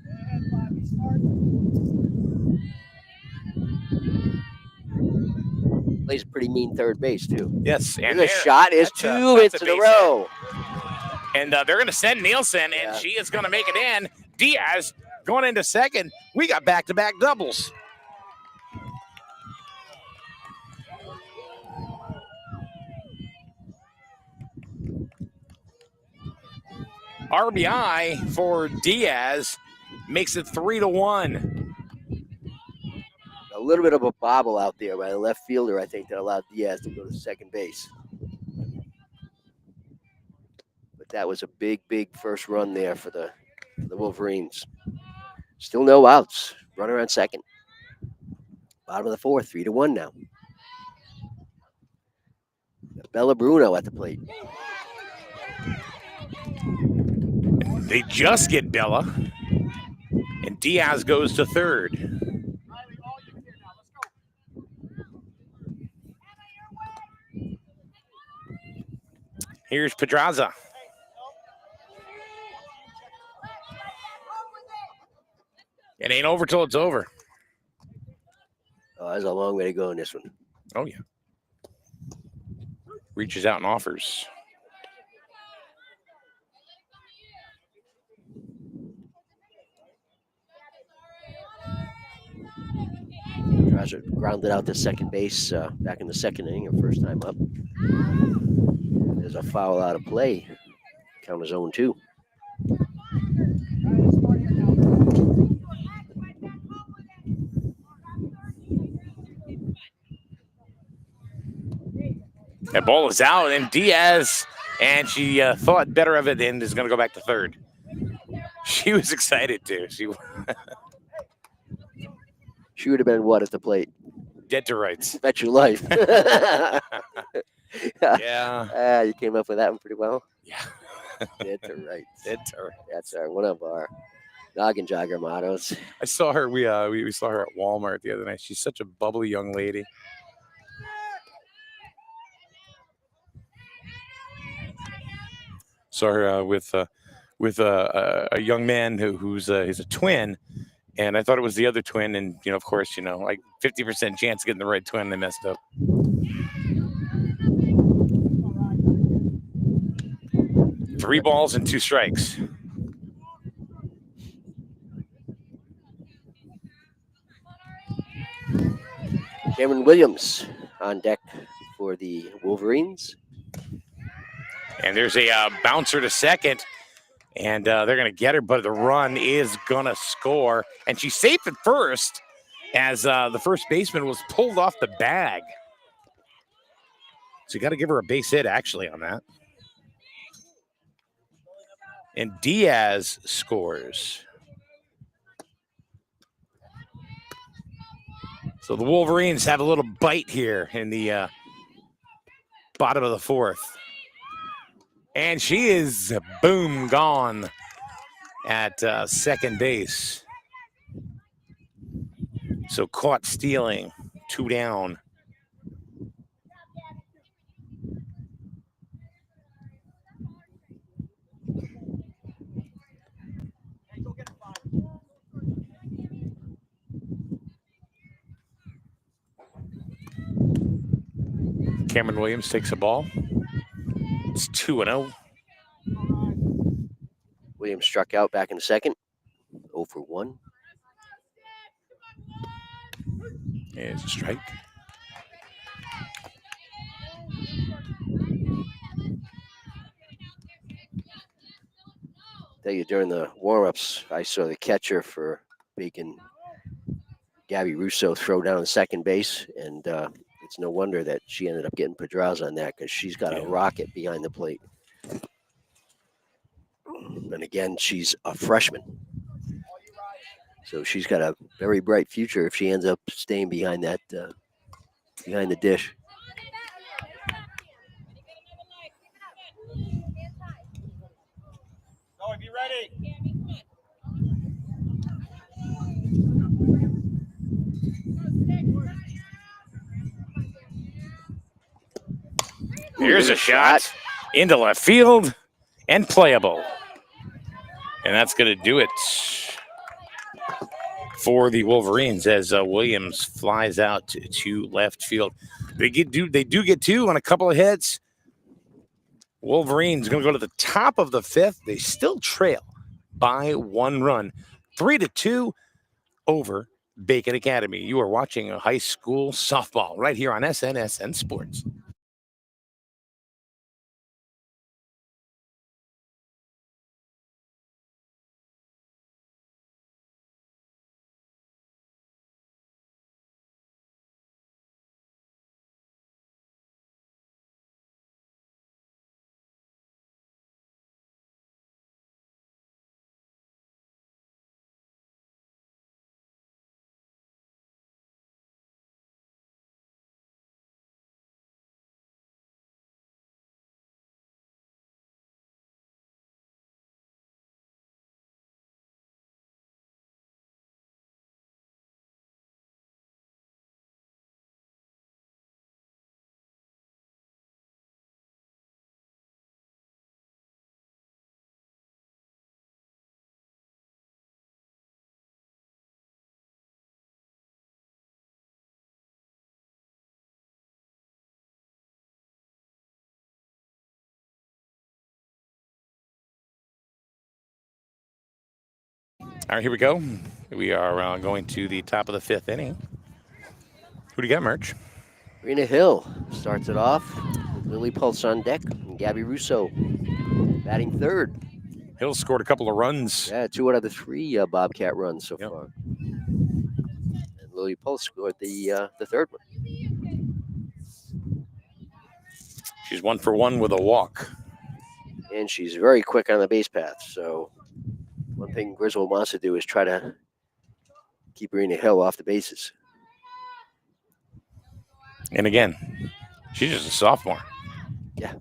Plays a pretty mean 3rd base, too. Yes. And the shot is 2 hits in a row. And they're going to send Nielsen, and she is going to make it in. Diaz going into 2nd. We got back-to-back doubles. RBI for Diaz makes it 3-1. A little bit of a bobble out there by the left fielder, I think, that allowed Diaz to go to 2nd base. But that was a big, big first run there for the Wolverines. Still no outs. Runner on 2nd. Bottom of the 4th, 3-1 now. Bella Bruno at the plate. They just get Bella. And Diaz goes to third. Here's Pedraza. It ain't over till it's over. Oh, there's a long way to go in this one. Oh, yeah. Reaches out and offers. Pedraza grounded out to second base back in the second inning, her first time up. There's a foul out of play. Count is 0-2. That ball is out, and Diaz, and she thought better of it and is going to go back to third. She was excited, too. She would have been what at the plate? Dead to rights. Bet your life. Yeah. You came up with that one pretty well. Yeah. Dead to rights. Dead to rights. That's one of our noggin jogger mottos. I saw her. We saw her at Walmart the other night. She's such a bubbly young lady. Saw her with a young man who's he's a twin, and I thought it was the other twin, and of course, like 50% chance of getting the right twin. They messed up. Three balls and 2 strikes. Cameron Williams on deck for the Wolverines. And there's a bouncer to second, and they're going to get her, but the run is going to score. And she's safe at first as the first baseman was pulled off the bag. So you got to give her a base hit, actually, on that. And Diaz scores. So the Wolverines have a little bite here in the bottom of the fourth. And she is, boom, gone at second base. So caught stealing, 2 down. Cameron Williams takes a ball. It's 2-0. Williams struck out back in the second. 0 for 1. Here's a strike. Tell you, during the warm-ups, I saw the catcher for Bacon, Gabby Russo, throw down the second base, and it's no wonder that she ended up getting Pedraza on that because she's got a rocket behind the plate. And again, she's a freshman. So she's got a very bright future if she ends up staying behind that, behind the dish. Oh, be ready. Here's a shot into left field and playable. And that's going to do it for the Wolverines as Williams flies out to left field. They do get 2 on a couple of hits. Wolverines going to go to the top of the 5th. They still trail by 1 run, 3-2 over Bacon Academy. You are watching a high school softball right here on SNSN Sports. All right, here we go. We are going to the top of the 5th inning. Who do you got, Merch? Rena Hill starts it off with Lily Pulse on deck and Gabby Russo batting third. Hill scored a couple of runs. Yeah, 2 out of the 3 Bobcat runs so Yep. far. And Lily Pulse scored the third one. She's 1 for 1 with a walk. And she's very quick on the base path. So one thing Griswold wants to do is try to keep Rena Hill off the bases. And again, she's just a sophomore. Yeah.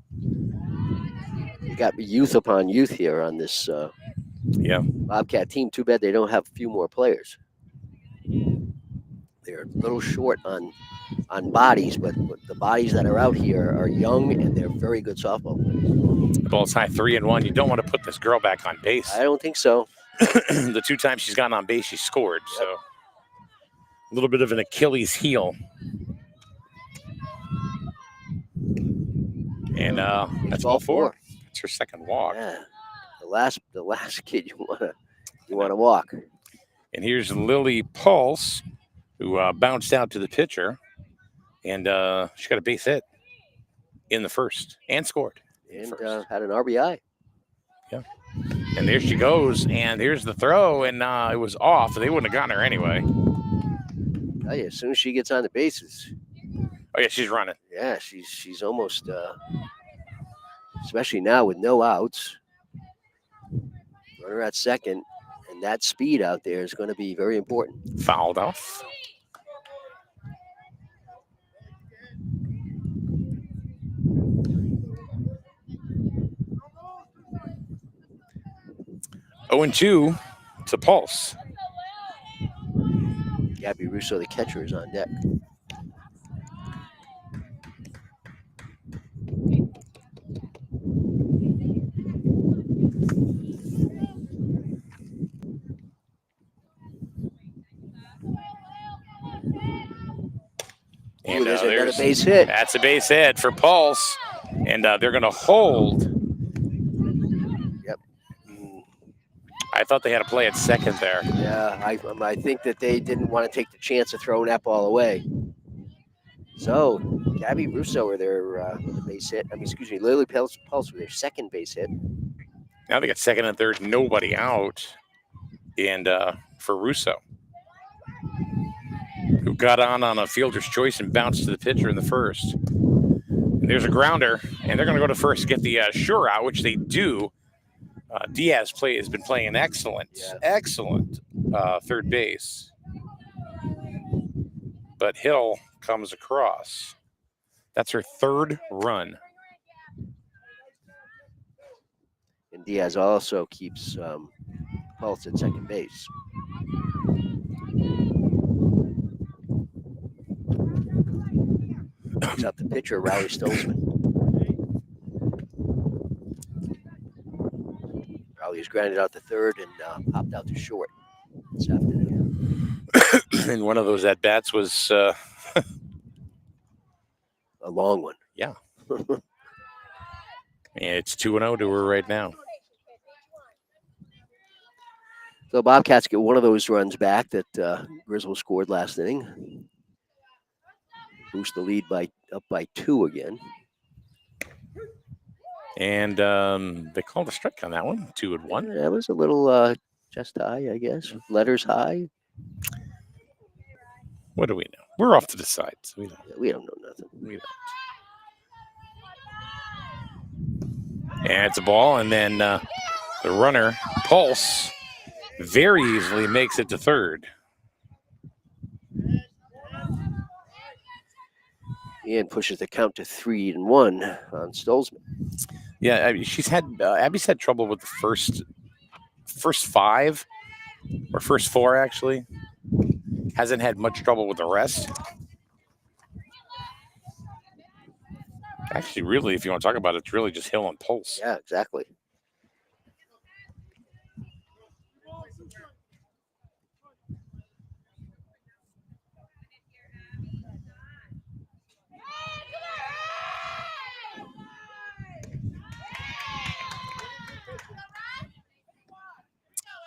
You got youth upon youth here on this Bobcat team. Too bad they don't have a few more players. They're a little short on bodies, but the bodies that are out here are young and they're very good softball players. The ball's high, 3-1. You don't want to put this girl back on base. I don't think so. The 2 times she's gotten on base, she scored. Yep. So a little bit of an Achilles heel. And that's all 4. It's her second walk. Yeah, the last kid you wanna walk. And here's Lily Pulse, who bounced out to the pitcher, and she got a base hit in the first and scored. And had an RBI. Yeah. And there she goes, and here's the throw, and it was off. They wouldn't have gotten her anyway. Oh yeah, as soon as she gets on the bases. Oh yeah, she's running. Yeah, she's almost, especially now with no outs. Runner at second, and that speed out there is going to be very important. Fouled off. Oh, and 2 to Pulse. Gabby Russo, the catcher, is on deck. And there's another base hit. That's a base hit for Pulse, and they're going to hold. Yep. I thought they had a play at second there. Yeah, I think that they didn't want to take the chance of throwing that ball away. So Gabby Russo with their base hit. Lily Pulse with their second base hit. Now they got second and third, nobody out, and for Russo, who got on a fielder's choice and bounced to the pitcher in the first. And there's a grounder, and they're going to go to first, get the sure out, which they do. Diaz has been playing an excellent third base. But Hill comes across. That's her third run. And Diaz also keeps Pulse at second base. Brings out the pitcher, Riley Stolzman. Riley's grounded out to third and popped out to short this afternoon. And one of those at-bats was a long one. Yeah. And it's 2-0 to her right now. So Bobcats get one of those runs back that Griswold scored last inning. Boost the lead up by 2 again. And they called a strike on that one, 2-1. That was a little just high, I guess. Letters high. What do we know? We're off to the side. So we don't know nothing. We don't. And it's a ball, and then the runner, Pulse, very easily makes it to third. And pushes the count to 3-1 on Stolzman. Yeah, she's had Abby's had trouble with the first 5 or first 4 actually. Hasn't had much trouble with the rest. Actually, really, if you want to talk about it, it's really just Hill and Pulse. Yeah, exactly.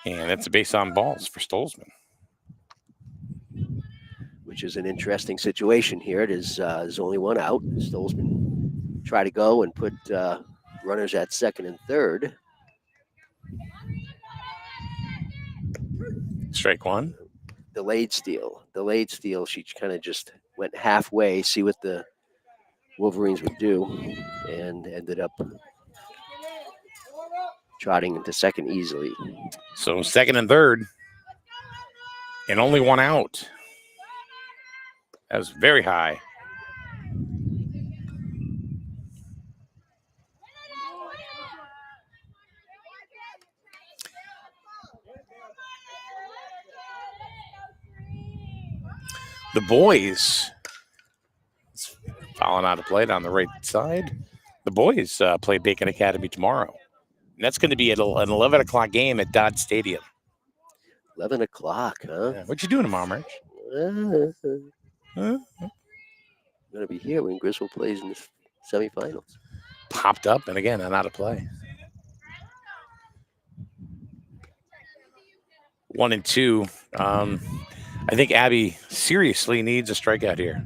And that's a base on balls for Stolzman. Which is an interesting situation here. It is there's only one out. Stolzman try to go and put runners at second and third. Strike one. Delayed steal. She kind of just went halfway, see what the Wolverines would do, and ended up trotting into second easily. So second and third, and only one out. That was very high. The boys, it's falling out of play on the right side. The boys play Bacon Academy tomorrow. And that's going to be at an 11 o'clock game at Dodge Stadium. 11 o'clock, huh? Yeah. What you doing tomorrow, March? I'm going to be here when Griswold plays in the semifinals. Popped up, and again, out of play. 1-2. I think Abby seriously needs a strikeout here.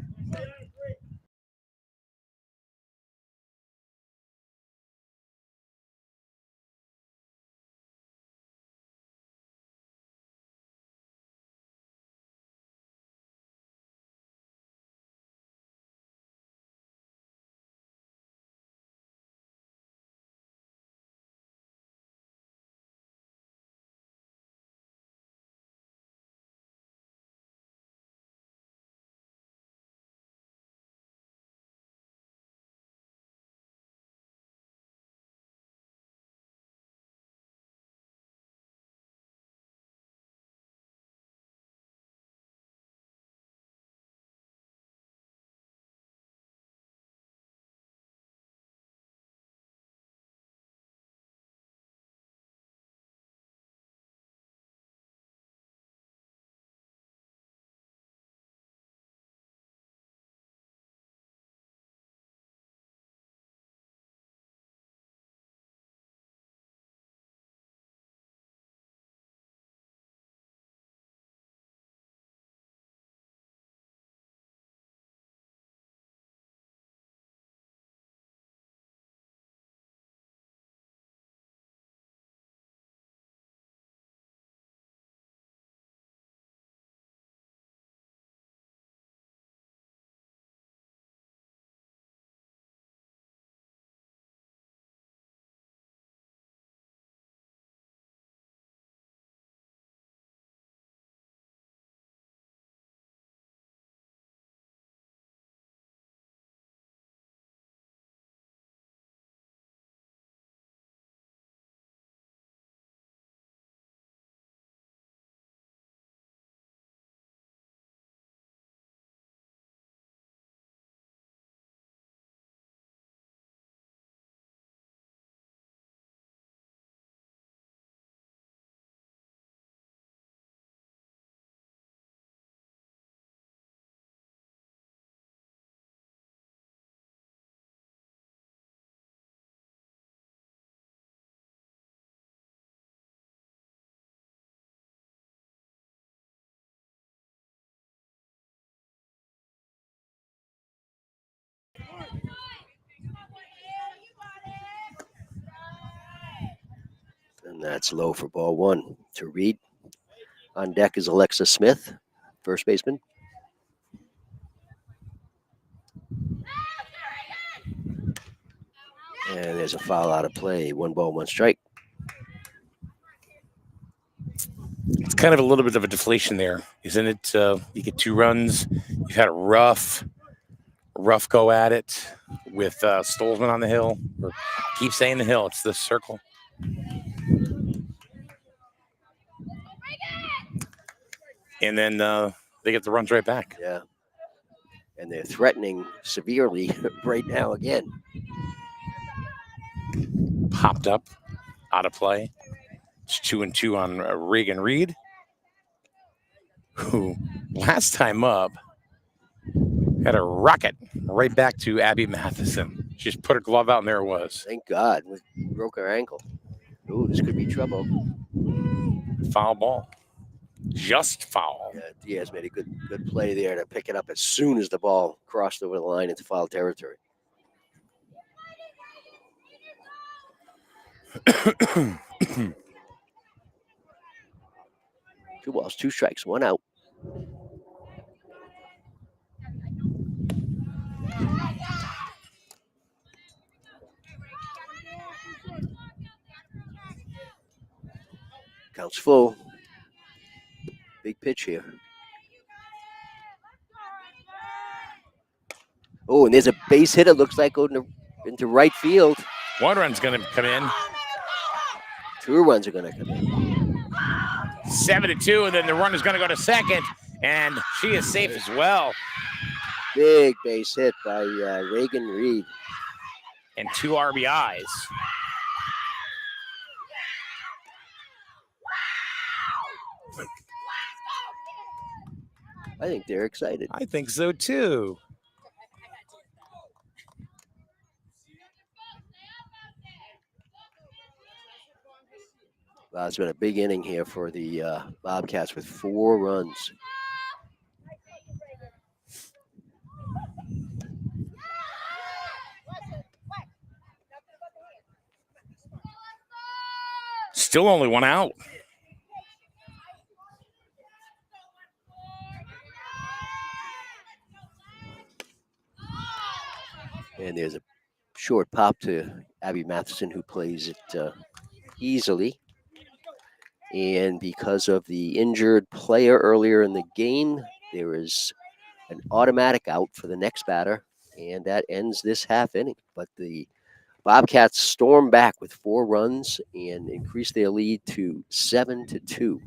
And that's low for ball one to Reed. On deck is Alexa Smith, first baseman. And there's a foul out of play. 1 ball, 1 strike. It's kind of a little bit of a deflation there, isn't it? You get 2 runs. You've had a rough go at it with Stolzman on the hill. Or keep saying the hill. It's the circle. And then they get the runs right back. Yeah. And they're threatening severely right now again. Popped up, out of play. It's 2-2 on Reagan Reed, who last time up had a rocket right back to Abby Matheson. She just put her glove out and there it was. Thank God. We broke her ankle. Ooh, this could be trouble. foul ball. Just foul. Yeah, Diaz made a good play there to pick it up as soon as the ball crossed over the line into foul territory. Two balls, two strikes, one out. Counts full. Big pitch here. Oh, and there's a base hit. It looks like going into right field. One run's going to come in. Two runs are going to come in. 7-2, and then the runner's going to go to second, and she is safe as well. Big base hit by Reagan Reed. And 2 RBIs. I think they're excited. I think so too. It's been a big inning here for the Bobcats with 4 runs. Still only 1 out. And there's a short pop to Abby Matheson, who plays it easily. And because of the injured player earlier in the game, there is an automatic out for the next batter, and that ends this half inning. But the Bobcats storm back with 4 runs and increase their lead to 7-2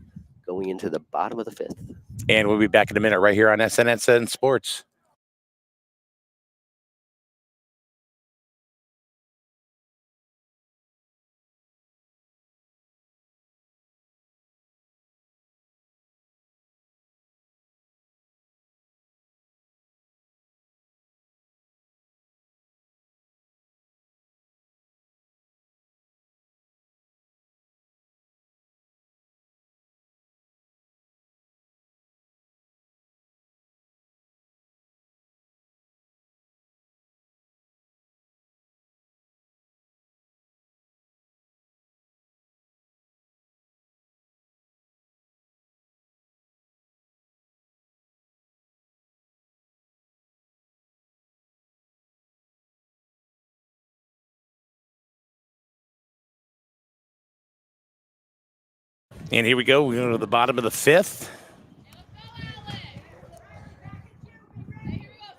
going into the bottom of the 5th. And we'll be back in a minute right here on SNSN Sports. And here we go. We're going to the bottom of the 5th.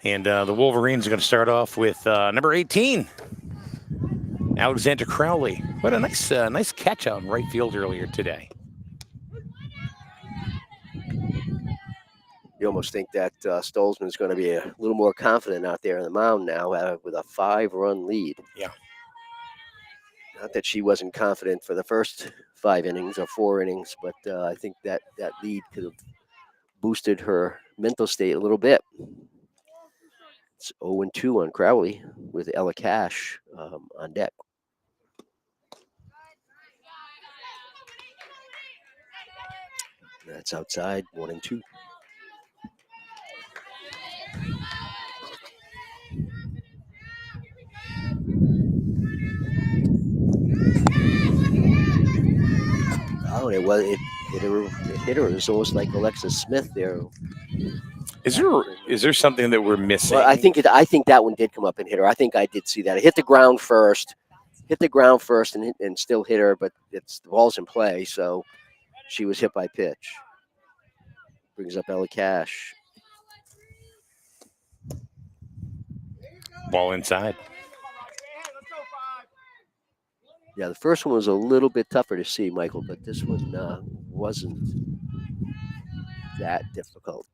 And the Wolverines are going to start off with number 18, Alexander Crowley. What a nice catch out in right field earlier today. You almost think that Stolzman is going to be a little more confident out there on the mound now with a 5-run lead. Yeah. Not that she wasn't confident for the first 5 innings or 4 innings, but I think that lead could have boosted her mental state a little bit. It's 0-2 on Crowley with Ella Cash on deck. That's outside, 1-2. Oh, it hit her. It was almost like Alexis Smith there. Is there something that we're missing? Well, I think that one did come up and hit her. I think I did see that. It hit the ground first, and still hit her, but the ball's in play, so she was hit by pitch. Brings up Ella Cash. Ball inside. Yeah, the first one was a little bit tougher to see, Michael, but this one wasn't that difficult.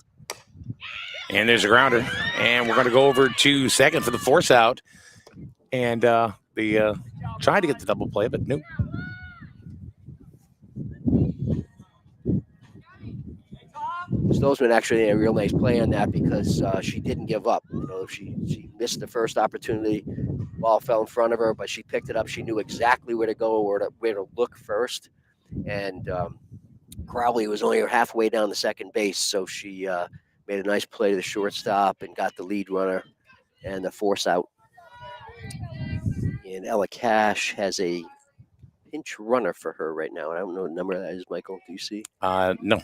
And there's a grounder. And we're going to go over to second for the force out. And they tried to get the double play, but nope. Stolzman actually had a real nice play on that because she didn't give up. She missed the first opportunity. Ball fell in front of her, but she picked it up. She knew exactly where to go, where to look first. And Crowley was only halfway down the second base, so she made a nice play to the shortstop and got the lead runner and the force out. And Ella Cash has a pinch runner for her right now. I don't know what number that is, Michael. Do you see? No.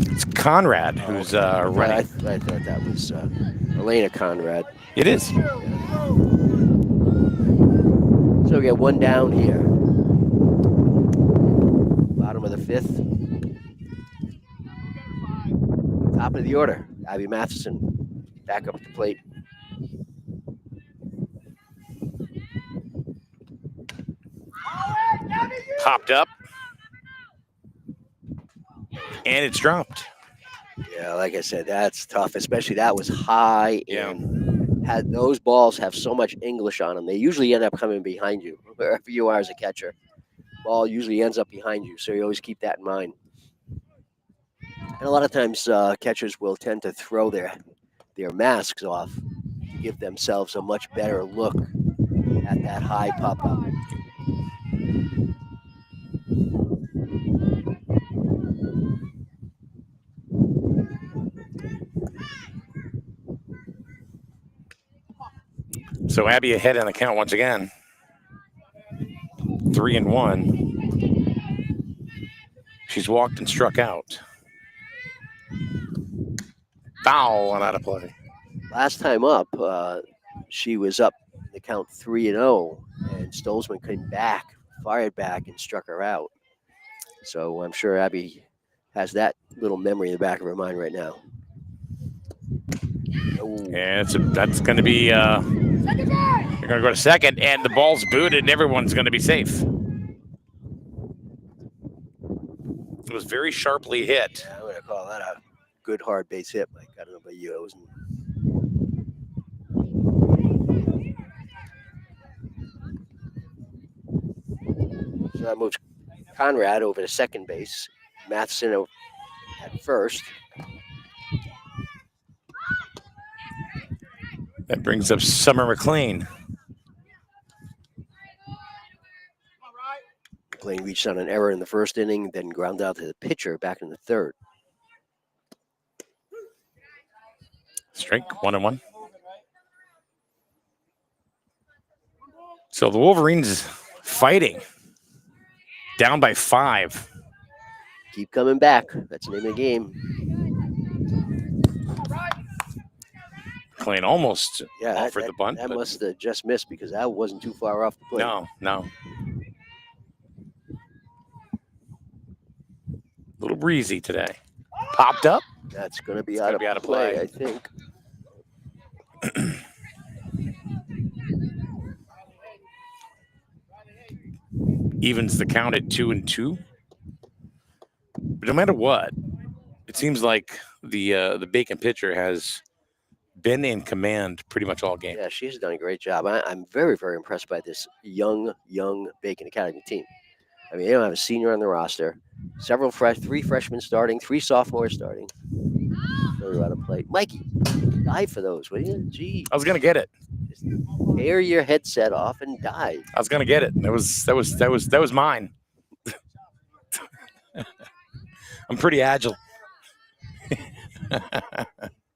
It's Conrad who's running. I thought that was Elena Conrad. It is. So we get one down here. Bottom of the fifth. Top of the order. Abby Matheson back up at the plate. Popped up. And it's dropped. Yeah, like I said, that's tough, especially that was high and had those balls have so much English on them. They usually end up coming behind you, wherever you are as a catcher. Ball usually ends up behind you, so you always keep that in mind. And a lot of times catchers will tend to throw their masks off to give themselves a much better look at that high pop-up. So Abby ahead on the count once again. 3-1. She's walked and struck out. Foul and out of play. Last time up, she was up the count 3-0, and Stolzman came back, fired back, and struck her out. So I'm sure Abby has that little memory in the back of her mind right now. Yeah, that's going to be. They're going to go to second, and the ball's booted, and everyone's going to be safe. It was very sharply hit. Yeah, I'm going to call that a good hard base hit, Mike. I don't know about you. It wasn't. So that moves Conrad over to second base. Matheson at first. That brings up Summer McLean. McLean reached on an error in the first inning, then ground out to the pitcher back in the third. Strike, 1-1. So the Wolverines fighting. Down by 5. Keep coming back. That's the name of the game. McLean almost offered that, the bunt. That must have just missed because that wasn't too far off the plate. No. A little breezy today. Popped up. That's going to be out of play, I think. Evens the count at 2-2. But no matter what, it seems like the Bacon pitcher has been in command pretty much all game. Yeah, she's done a great job. I'm very, very impressed by this young Bacon Academy team. I mean, they don't have a senior on the roster. Three freshmen starting, 3 sophomores starting. Those are out of play. Mikey, dive for those, will you? Gee. I was gonna get it. Just tear your headset off and dive. I was gonna get it. That was mine. I'm pretty agile.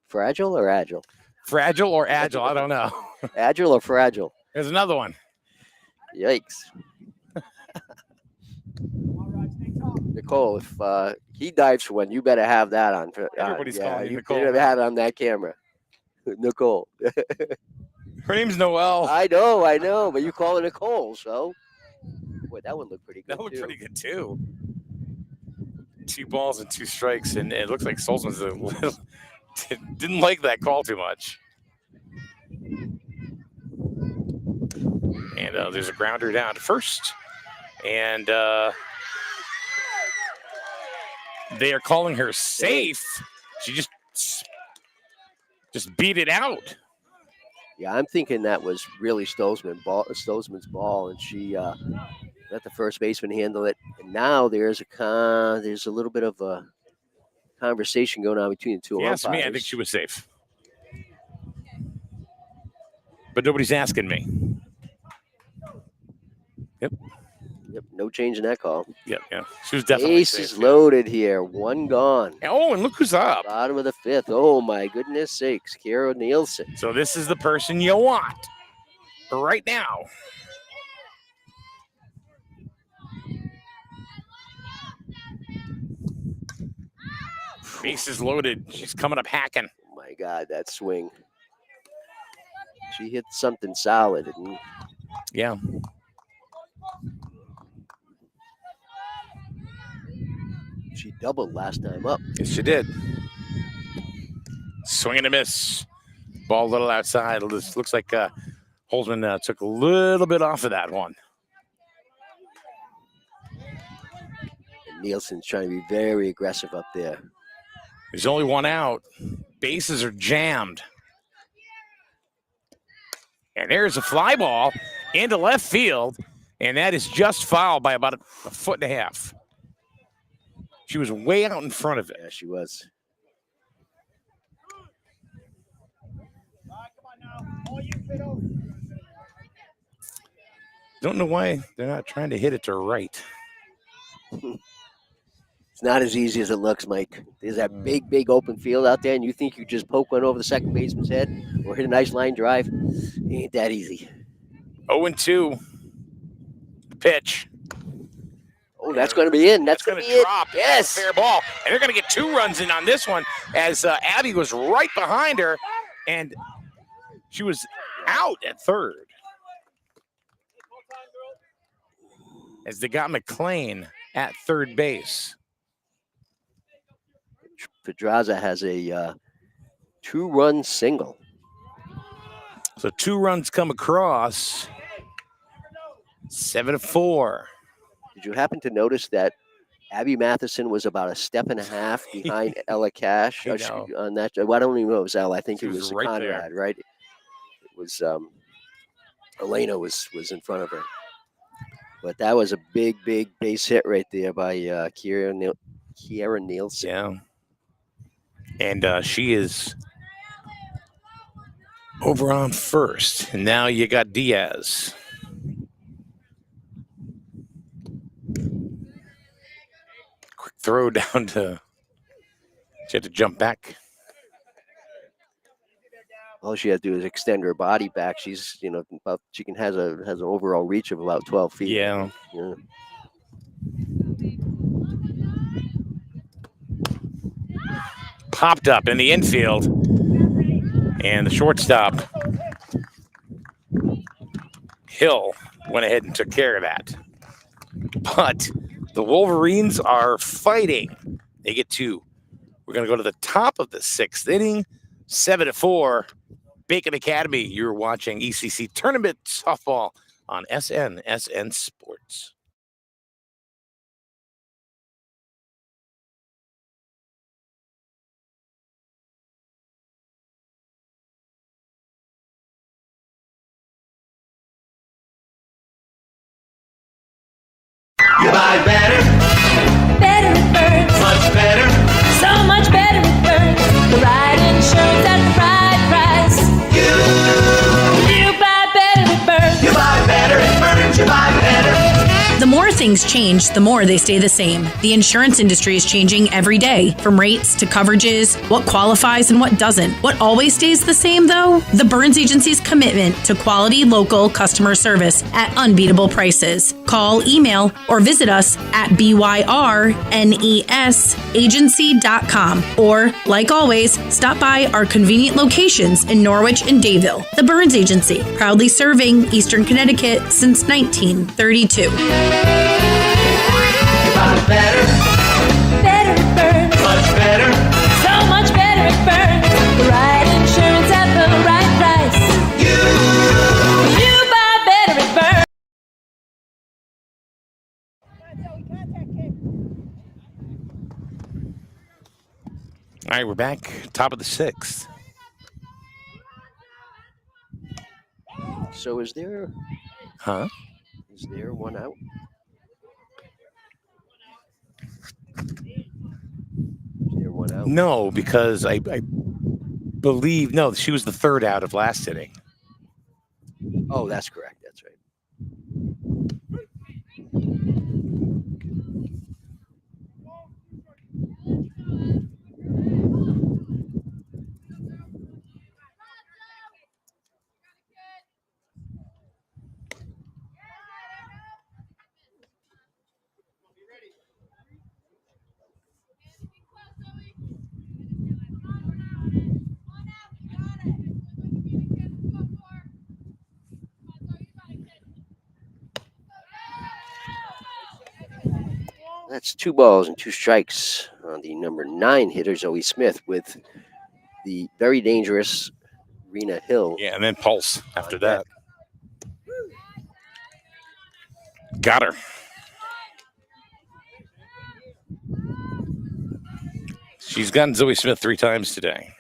Fragile or agile? Fragile or agile? I don't know. Agile or fragile? There's another one. Yikes. Nicole, if he dives for one, you better have that on. Everybody's calling you you Nicole. better have it on that camera. Nicole. Her name's Noelle. I know, but you call her Nicole, so. Boy, that one looked pretty good. That looked pretty good, too. 2 balls and 2 strikes, and it looks like Stolzman's didn't like that call too much. And there's a grounder down to first. And they are calling her safe. She just beat it out. Yeah, I'm thinking that was really Stolzman's ball, and she let the first baseman handle it. And now there's a little bit of a conversation going on between the two Yes, umpires. me, I think she was safe. But nobody's asking me. Yep. Yep, no change in that call. Yep, yeah. She was definitely Bases safe. loaded here. One gone. Oh, and look who's up. Bottom of the fifth. Oh, my goodness sakes. Kara Nielsen. So this is the person you want right now. Bases loaded. She's coming up hacking. Oh, my God, that swing. She hit something solid. And Yeah. she doubled last time up. Yes, she did. Swing and a miss. Ball a little outside. This looks like Holzman took a little bit off of that one. And Nielsen's trying to be very aggressive up there. There's only one out. Bases are jammed. And there's a fly ball into left field, and that is just fouled by about a foot and a half. She was way out in front of it. Yeah, she was. Don't know why they're not trying to hit it to right. It's not as easy as it looks, Mike. There's that big open field out there, and you think you just poke one over the second baseman's head or hit a nice line drive. It ain't that easy. 0-2. Pitch. Oh, that's going to be in. That's going to be drop. it. Yes. Fair ball. And they're going to get 2 runs in on this one as Abby was right behind her, and she was out at third. As they got McLean at third base. Pedraza has a 2-run single. So 2 runs come across. 7-4. Did you happen to notice that Abby Matheson was about a step and a half behind Ella Cash I know. on that? Well, I don't even know if it was Ella. I think She it was was right Conrad, right? It was Elena was in front of her. But that was a big base hit right there by Kiera Nielsen. Yeah. And she is over on first. And now you got Diaz. Quick throw down to. She had to jump back. All she has to do is extend her body back. She's, about she can has an overall reach of about 12 feet. Yeah. Yeah. Popped up in the infield. And the shortstop, Hill, went ahead and took care of that. But the Wolverines are fighting. They get 2. We're going to go to the top of the 6th inning. 7-4. Bacon Academy. You're watching ECC Tournament Softball on SN Sports. You buy better, Better it burns. much better. So much better it burns. The right insurance at the right price. You buy better it burns. You buy better, it burns. You buy better. The more things change, the more they stay the same. The insurance industry is changing every day, from rates to coverages, what qualifies and what doesn't. What always stays the same, though? The Burns Agency's commitment to quality local customer service at unbeatable prices. Call, email, or visit us at byrnesagency.com. Or, like always, stop by our convenient locations in Norwich and Dayville. The Burns Agency, proudly serving Eastern Connecticut since 1932. You buy better, Better it burns. much better. So much better it burns. The right insurance at the right price. You buy better it burns. All right, we're back. Top of the 6th. So is there Huh? one out? Is there one one out. No, because I believe, no, she was the third out of last inning. Oh, that's correct. That's right. That's 2 balls and 2 strikes on the number 9 hitter, Zoe Smith, with the very dangerous Rena Hill. Yeah, and then Pulse after on that. Got her. She's gotten Zoe Smith 3 times today.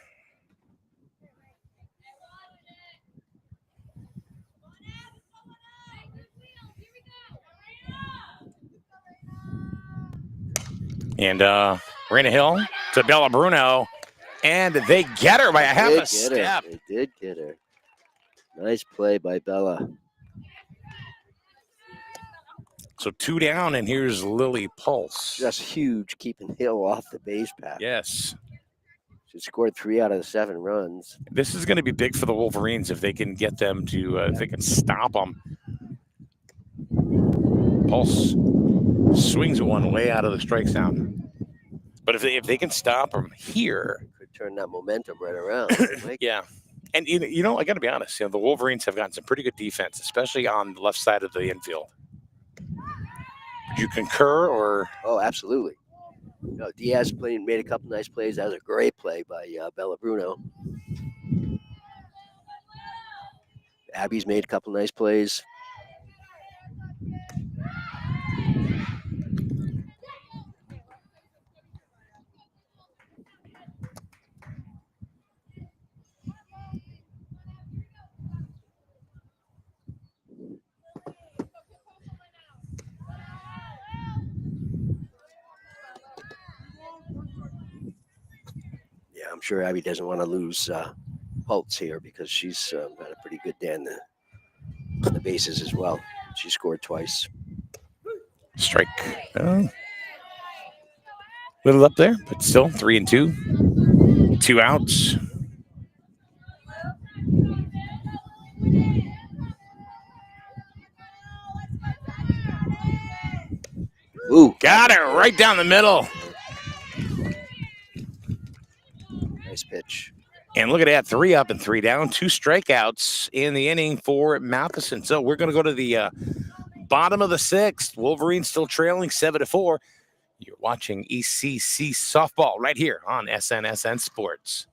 And Rena Hill to Bella Bruno, and they get her by a half a step. They did get her. Nice play by Bella. So 2 down, and here's Lily Pulse. Just huge, keeping Hill off the base path. Yes. She scored 3 out of the 7 runs. This is going to be big for the Wolverines if they can get them to, if they can stop them. Pulse swings one way out of the strike zone. But if they can stop them here, could turn that momentum right around. yeah. And you know, I got to be honest. The Wolverines have gotten some pretty good defense, especially on the left side of the infield. Would you concur, or? Oh, absolutely. No, Diaz made a couple nice plays. That was a great play by Bella Bruno. Abby's made a couple nice plays. Yeah, I'm sure Abby doesn't want to lose Pulse here because she's got a pretty good day on the bases as well. She scored twice. Strike. Little up there, but still 3 and 2. 2 outs. Ooh, got her right down the middle. Nice pitch. And look at that, 3 up and 3 down, 2 strikeouts in the inning for Matheson. So we're going to go to the bottom of the 6th. Wolverines still trailing 7-4. You're watching ECC Softball right here on SNSN Sports.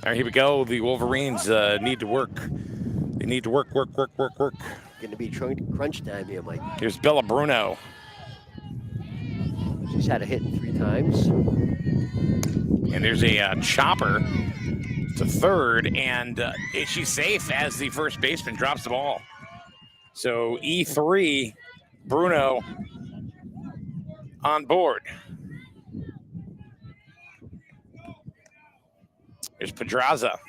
All right, here we go. The Wolverines need to work. They need to work. Going to be crunch time here, Mike. Here's Bella Bruno. She's had a hit 3 times. And there's a chopper to third, and she's safe as the first baseman drops the ball. So E3, Bruno on board. There's Pedraza.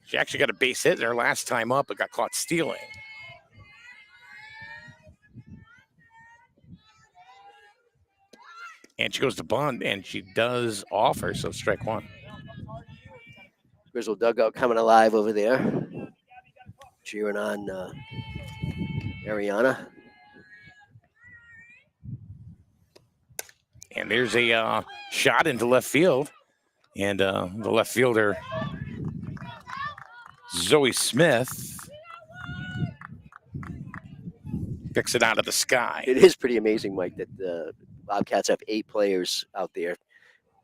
She actually got a base hit there last time up, but got caught stealing. And she goes to bunt, and she does offer, so strike one. Griswold dugout coming alive over there. Cheering on Ariana. And there's a shot into left field. And the left fielder, Zoe Smith, picks it out of the sky. It is pretty amazing, Mike, that the Bobcats have 8 players out there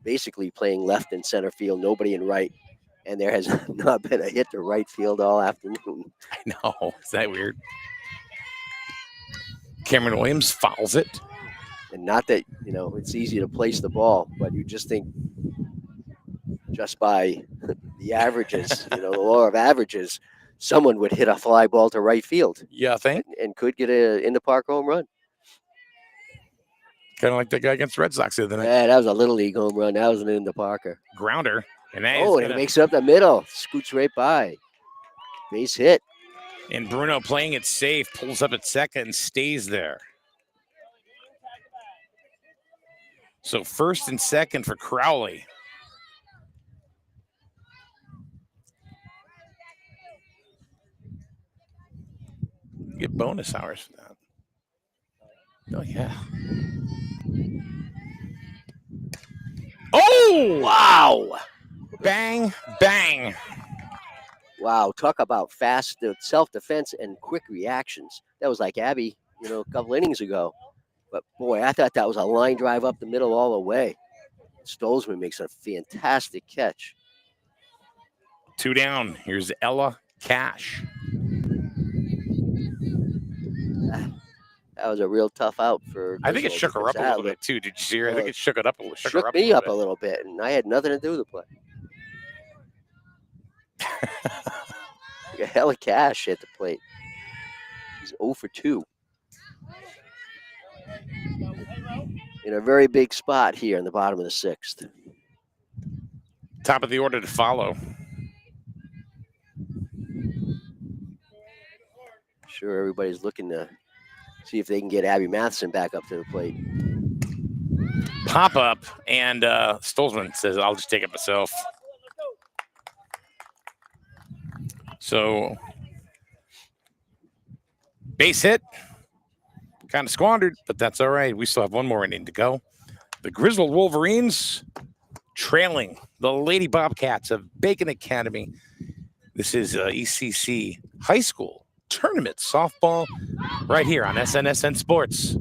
basically playing left and center field, nobody in right. And there has not been a hit to right field all afternoon. I know. Is that weird? Cameron Williams fouls it. And not that, it's easy to place the ball, but you just think just by the averages, the law of averages, someone would hit a fly ball to right field. Yeah, I think. And could get a in the park home run. Kind of like the guy against the Red Sox the other night. Yeah, that was a little league home run. That was an in the parker. Grounder. And that and it makes it up the middle. Scoots right by. Base hit. And Bruno playing it safe, pulls up at second and stays there. So first and second for Crowley. Get bonus hours for that. Oh, yeah. Oh, wow. Bang, bang. Wow, talk about fast self-defense and quick reactions. That was like Abby, a couple innings ago. But, boy, I thought that was a line drive up the middle all the way. Stolzman makes a fantastic catch. 2 down. Here's Ella Cash. That was a real tough out for Griswold. I think it shook her up a little bit, too. Did you see her? I think it shook it up a little. Shook me up a little bit, and I had nothing to do with the play. A hell of cash at the plate. He's 0 for 2. In a very big spot here in the bottom of the 6th. Top of the order to follow. Sure, everybody's looking to see if they can get Abby Matheson back up to the plate. Pop up, and Stolzman says, I'll just take it myself. So, base hit. Kind of squandered, but that's all right. We still have one more inning to go. The Griswold Wolverines trailing the Lady Bobcats of Bacon Academy. This is ECC High School Tournament Softball right here on SNSN Sports.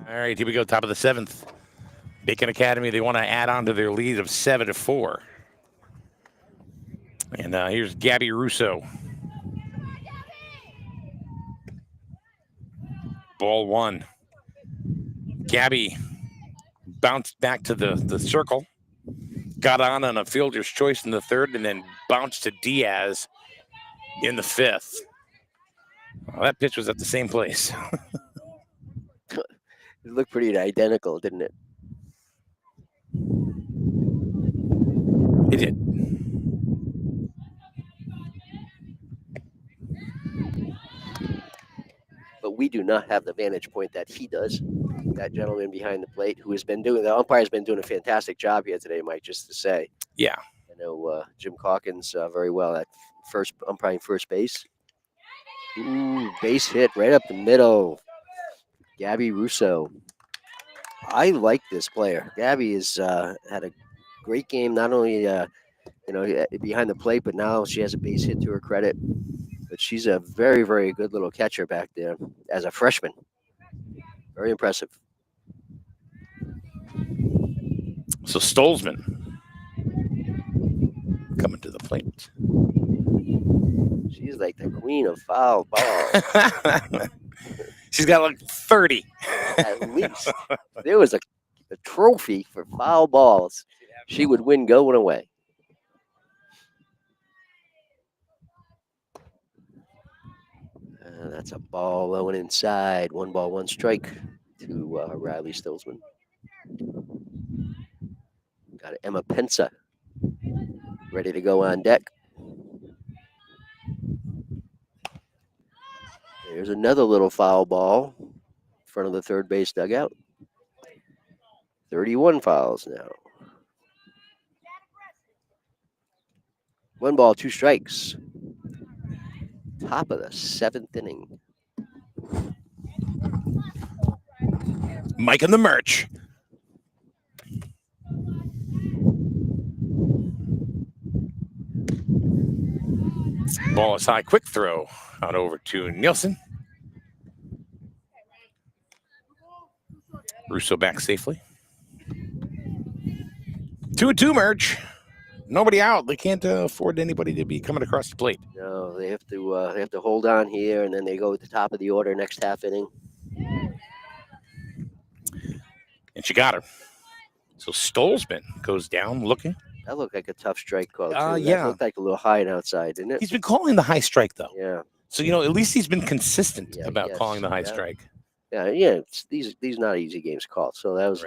All right, here we go, top of the 7th. Bacon Academy, they want to add on to their lead of 7-4. And here's Gabby Russo. Ball 1. Gabby bounced back to the circle, got on a fielder's choice in the 3rd, and then bounced to Diaz in the 5th. Well, that pitch was at the same place. It looked pretty identical, didn't it? It did. But we do not have the vantage point that he does. that gentleman behind the plate who has been doing, the umpire's been doing a fantastic job here today, Mike, just to say. Yeah. I know Jim Calkins very well at umpiring first base. Ooh, base hit right up the middle. Gabby Russo. I like this player. Gabby has had a great game, not only behind the plate, but now she has a base hit to her credit. But she's a very, very good little catcher back there as a freshman. Very impressive. So Stolzman coming to the plate. She's like the queen of foul ball. She's got like 30. At least. If there was a trophy for foul balls, she would win going away. That's a ball low and inside. 1 ball, 1 strike to Riley Stolzman. Got Emma Pensa ready to go on deck. There's another little foul ball in front of the third base dugout. 31 fouls now. 1 ball, 2 strikes. Top of the 7th inning. Mike and the merch. Ball is high, quick throw out over to Nielsen. Russo back safely. 2-2 merge. Nobody out. They can't afford anybody to be coming across the plate. No, they have to hold on here, and then they go at the top of the order next half inning. And she got her. So Stolzman goes down looking. That looked like a tough strike call, too. Yeah. That looked like a little high and outside, didn't it? He's been calling the high strike, though. Yeah. So, at least he's been consistent Yeah, about yes, calling the high yeah. strike. Yeah. These not easy games called. So that was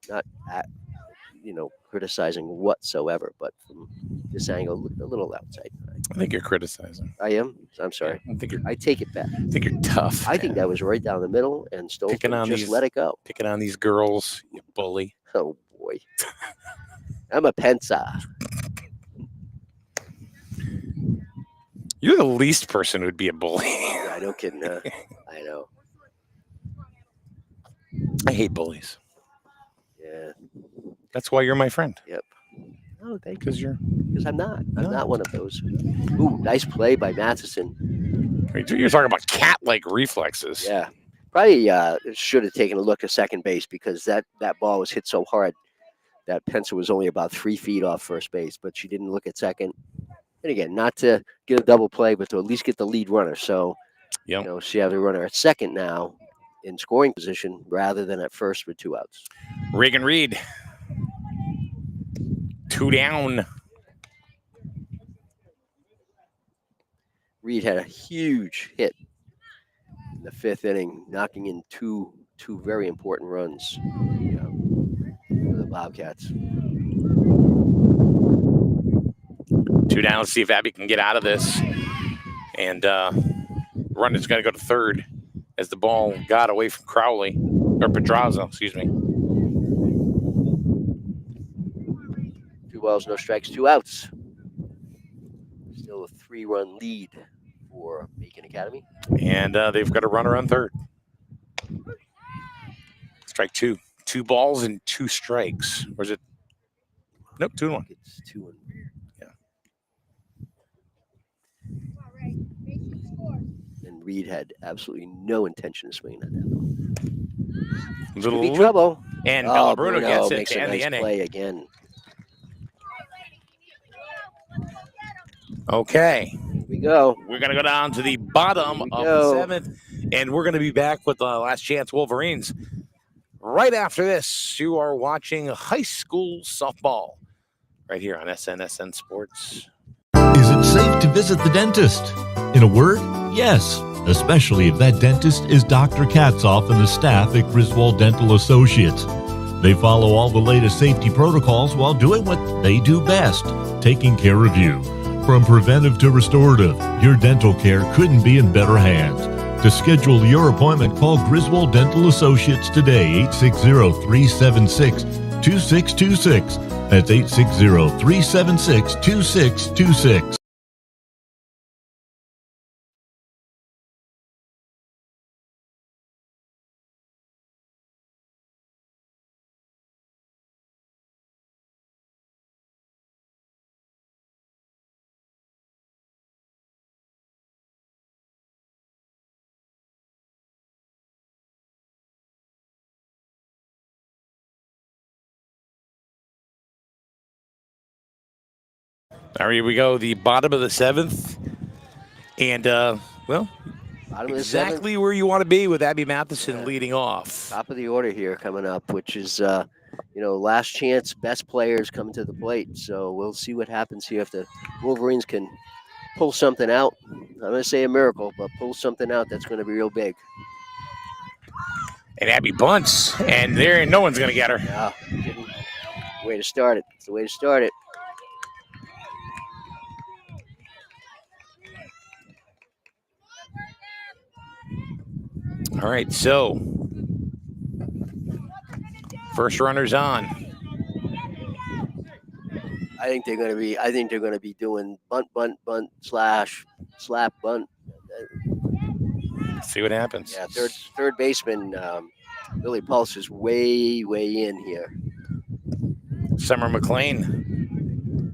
not criticizing whatsoever, but from this angle, looked a little outside. I think you're criticizing. I am. I'm sorry. I I take it back. think you're tough. I think that was right down the middle, and Stolzman just let it go. Picking on these girls, you bully. Oh boy. Emma Pensa. You're the least person who'd be a bully. I no kidding. I know. I hate bullies. Yeah. That's why you're my friend. Yep. Oh, thank you. Because you're. Because I'm not. I'm not one of those. Ooh, nice play by Matheson. You're talking about cat-like reflexes. Yeah. Probably should have taken a look at second base because that ball was hit so hard that Pensa was only about 3 feet off first base, but she didn't look at second. And again, not to get a double play, but to at least get the lead runner. So, she has a runner at second now in scoring position rather than at first with 2 outs. Reagan Reed. 2 down. Reed had a huge hit in the 5th inning, knocking in two very important runs for the Bobcats. 2 down. Let's see if Abby can get out of this. And runner's going to go to third as the ball got away from Crowley, or Pedraza, excuse me. 2 balls, no strikes, 2 outs. Still a 3-run lead for Macon Academy. And they've got a runner on third. Strike 2. 2 balls and 2 strikes. Or is it? Nope, 2-1. It's 2-1. Yeah. And Reed had absolutely no intention of swinging at that ball. Little Could be trouble. And Bella Bruno gets it makes to a end nice the inning. play again. Okay. Here we go. We're going to go down to the bottom of go. the 7th, and we're going to be back with the Last Chance Wolverines. Right after this, you are watching high school softball right here on SNSN Sports. Is it safe to visit the dentist? In a word, yes, especially if that dentist is Dr. Katzoff and the staff at Griswold Dental Associates. They follow all the latest safety protocols while doing what they do best, taking care of you. From preventive to restorative, your dental care couldn't be in better hands. To schedule your appointment, call Griswold Dental Associates today, 860-376-2626. That's 860-376-2626. All right, here we go. The bottom of the 7th. And, well, Bottom of the exactly 7th. where you want to be with Abby Matheson leading off. Top of the order here coming up, which is, last chance, best players coming to the plate. So we'll see what happens here if the Wolverines can pull something out. I'm going to say a miracle, but pull something out that's going to be real big. And Abby bunts, and there no one's going to get her. Yeah, way to start it. It's the way to start it. All right, so first runner's on. I think they're going to be doing bunt, slash, slap, bunt. See what happens. Yeah, third baseman Billy Pulse is way in here. Summer McLean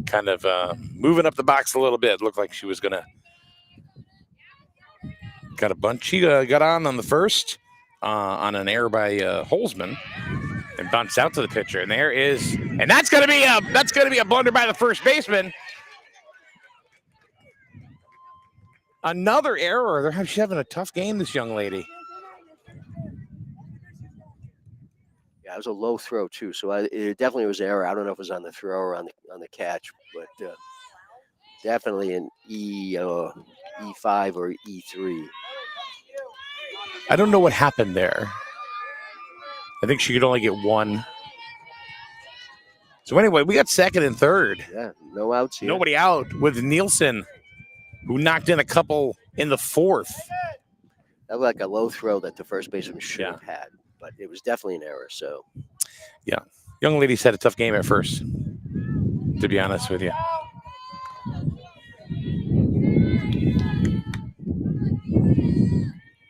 kind of moving up the box a little bit. Looked like she was gonna got a bunch. She got on the first on an error by Holzman and bounced out to the pitcher. And there is, and that's gonna be a blunder by the first baseman. Another error. She's having a tough game, this young lady. Yeah, it was a low throw too, so it definitely was an error. I don't know if it was on the throw or on the catch, but definitely an E5 or E3. I don't know what happened there. I think she could only get one. So anyway, we got second and third. Yeah, no outs here. Nobody out with Nielsen, who knocked in a couple in the fourth. That was like a low throw that the first baseman should have had, but it was definitely an error. So, yeah, young lady's had a tough game at first, to be honest with you.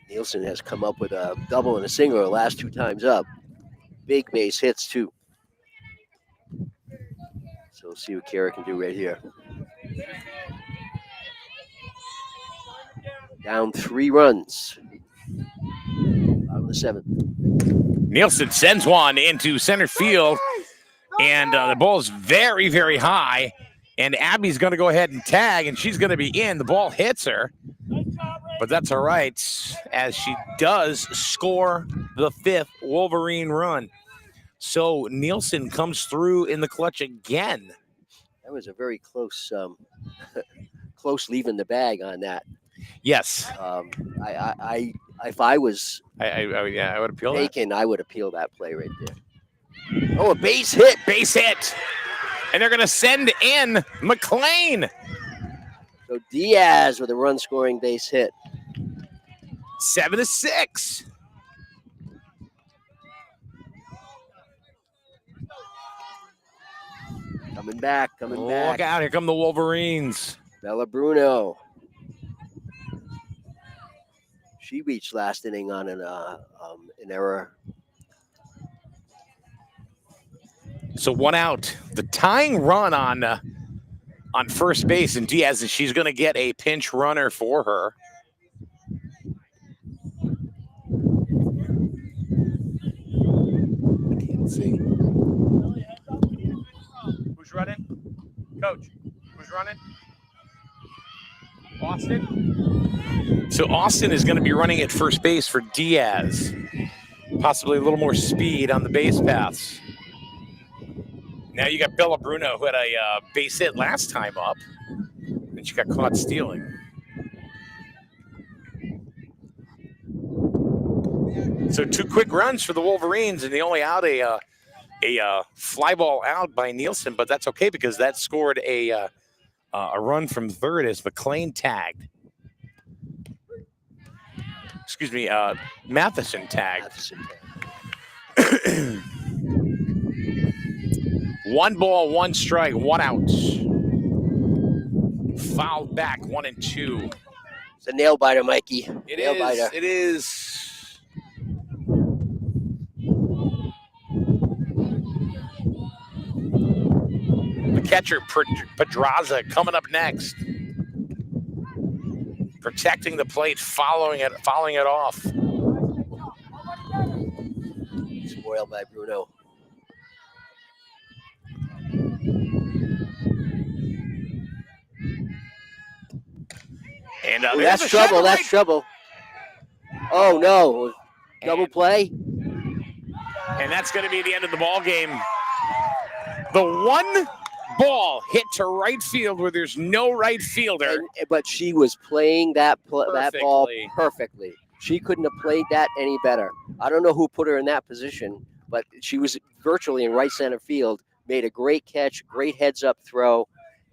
Nielsen has come up with a double and a single the last 2 times up. Big base hits too. So we'll see what Kara can do right here. Down 3 runs. Bottom of the 7th. Nielsen sends one into center field, and the ball is very, very high. And Abby's going to go ahead and tag, and she's going to be in. The ball hits her, but that's all right, as she does score the 5th Wolverine run. So Nielsen comes through in the clutch again. That was a very close, close leaving the bag on that. Yes. If I was I would appeal Bacon, I would appeal that play right there. Oh, a base hit. Base hit. And they're going to send in McLean. So Diaz with a run-scoring base hit. 7-6. Coming back. Look out. Here come the Wolverines. Bella Bruno. She reached last inning on an error. So 1 out. The tying run on first base, and Diaz, she's going to get a pinch runner for her. I can't see. Who's running? Coach, who's running? Austin? So Austin is going to be running at first base for Diaz. Possibly a little more speed on the base paths. Now you got Bella Bruno, who had a base hit last time up, and she got caught stealing. So 2 quick runs for the Wolverines, and they only out a fly ball out by Nielsen, but that's okay because that scored a run from third as McLean tagged. excuse me, Matheson tagged. Matheson tagged. 1 ball, 1 strike, 1 out. Fouled back, 1 and 2. It's a nail biter, Mikey. It nail is. biter. It is. The catcher, Pedraza, coming up next. Protecting the plate, following it off. Spoiled by Bruno. And Ooh, that's trouble. That's trouble. Oh no! Double play. And that's going to be the end of the ball game. The 1 ball hit to right field where there's no right fielder. But she was playing that ball Perfectly. perfectly. She couldn't have played that any better. I don't know who put her in that position, but she was virtually in right center field. Made a great catch, great heads-up throw,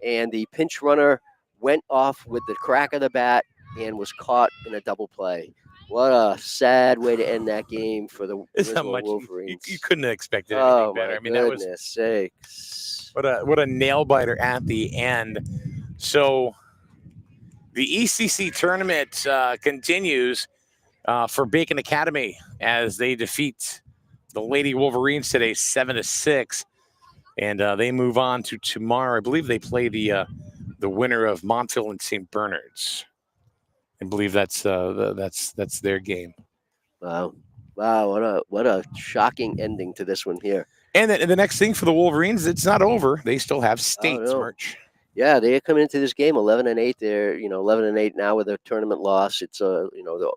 and the pinch runner went off with the crack of the bat and was caught in a double play. What a sad way to end that game for the Griswold Wolverines. You couldn't have expected anything better. I mean, that was sakes. what a nail biter at the end. So the ECC tournament continues for Bacon Academy as they defeat the Lady Wolverines today 7-6, and they move on to tomorrow. I believe they play the winner of Montville and St. Bernard's. I believe that's their game. Wow, what a shocking ending to this one here. And the next thing for the Wolverines, it's not over. They still have states, Merch. Yeah, they come into this game 11-8. They're 11-8 now with a tournament loss. It's the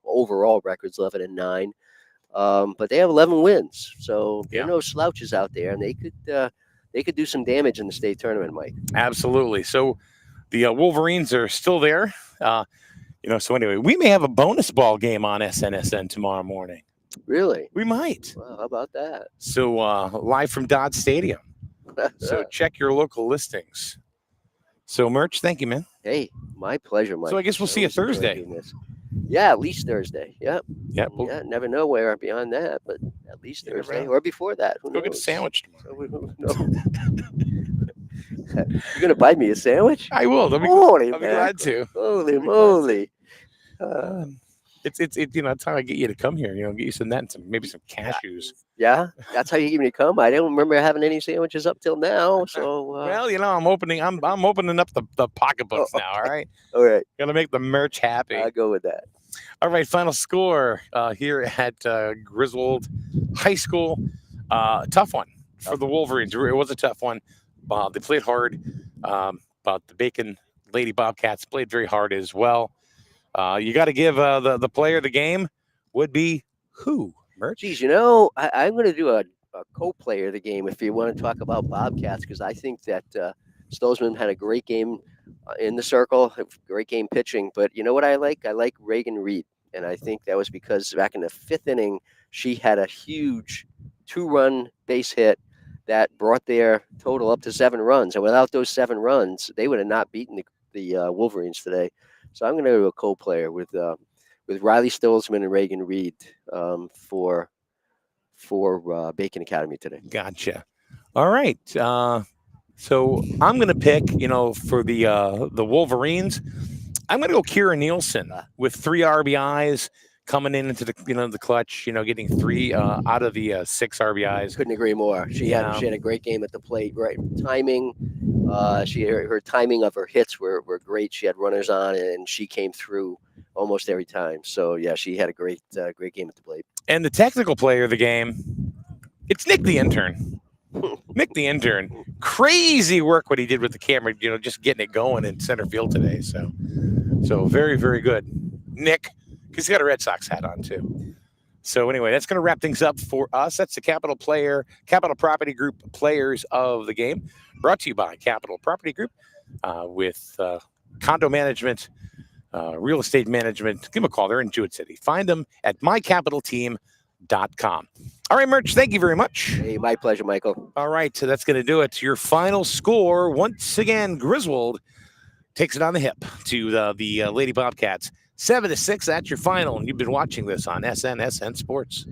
overall record's 11-9, but they have 11 wins. So there are no slouches out there, and they could do some damage in the state tournament, Mike. Absolutely. So the Wolverines are still there. So anyway, we may have a bonus ball game on SNSN tomorrow morning. Really? We might. Well, how about that? So live from Dodge Stadium. So check your local listings. So Merch, thank you, man. Hey, my pleasure, Mike. So I guess we'll see you Thursday. Yeah, at least Thursday. Yep. Yep. Yeah, never know where beyond that, but at least Thursday or before that. Who Go get a knows? sandwich tomorrow. You're gonna buy me a sandwich? I will. I'll be glad to. Holy moly! It's it's how I get you to come here. Get you some that and maybe some cashews. Yeah, that's how you get me to come. I don't remember having any sandwiches up till now. So well, I'm opening up the pocketbooks now. All right. All right. Gonna make the Merch happy. I'll go with that. All right. Final score here at Griswold High School. Tough one for the Wolverines. It was a tough one. They played hard. But the Bacon Lady Bobcats played very hard as well. You got to give the player of the game would be who? Merch? Geez, I'm going to do a co-player of the game if you want to talk about Bobcats, because I think that Stolzman had a great game in the circle, great game pitching. But you know what I like? I like Reagan Reed. And I think that was because back in the 5th inning, she had a huge 2-run base hit that brought their total up to 7 runs. And without those 7 runs, they would have not beaten the Wolverines today. So I'm going to do a co-player with Riley Stolzman and Reagan Reed for Bacon Academy today. Gotcha. All right. So I'm going to pick, for the Wolverines, I'm going to go Kira Nielsen with 3 RBIs coming into the clutch. Getting 3 out of the 6 RBIs. Couldn't agree more. She had a great game at the plate. Great timing. Her timing of her hits were great. She had runners on, and she came through almost every time. So yeah, she had a great game at the plate. And the technical player of the game, it's Nick the intern. Nick the intern, crazy work what he did with the camera. Just getting it going in center field today. So very, very good, Nick, because he's got a Red Sox hat on too. So anyway, that's going to wrap things up for us. That's the Capital Property Group players of the game, brought to you by Capital Property Group with condo management, real estate management. Give them a call. They're in Jewett City. Find them at mycapitalteam.com. All right, Merch, thank you very much. Hey, my pleasure, Michael. All right, so that's going to do it. Your final score, once again, Griswold takes it on the hip to the Lady Bobcats, 7-6, that's your final. And you've been watching this on SNSN Sports.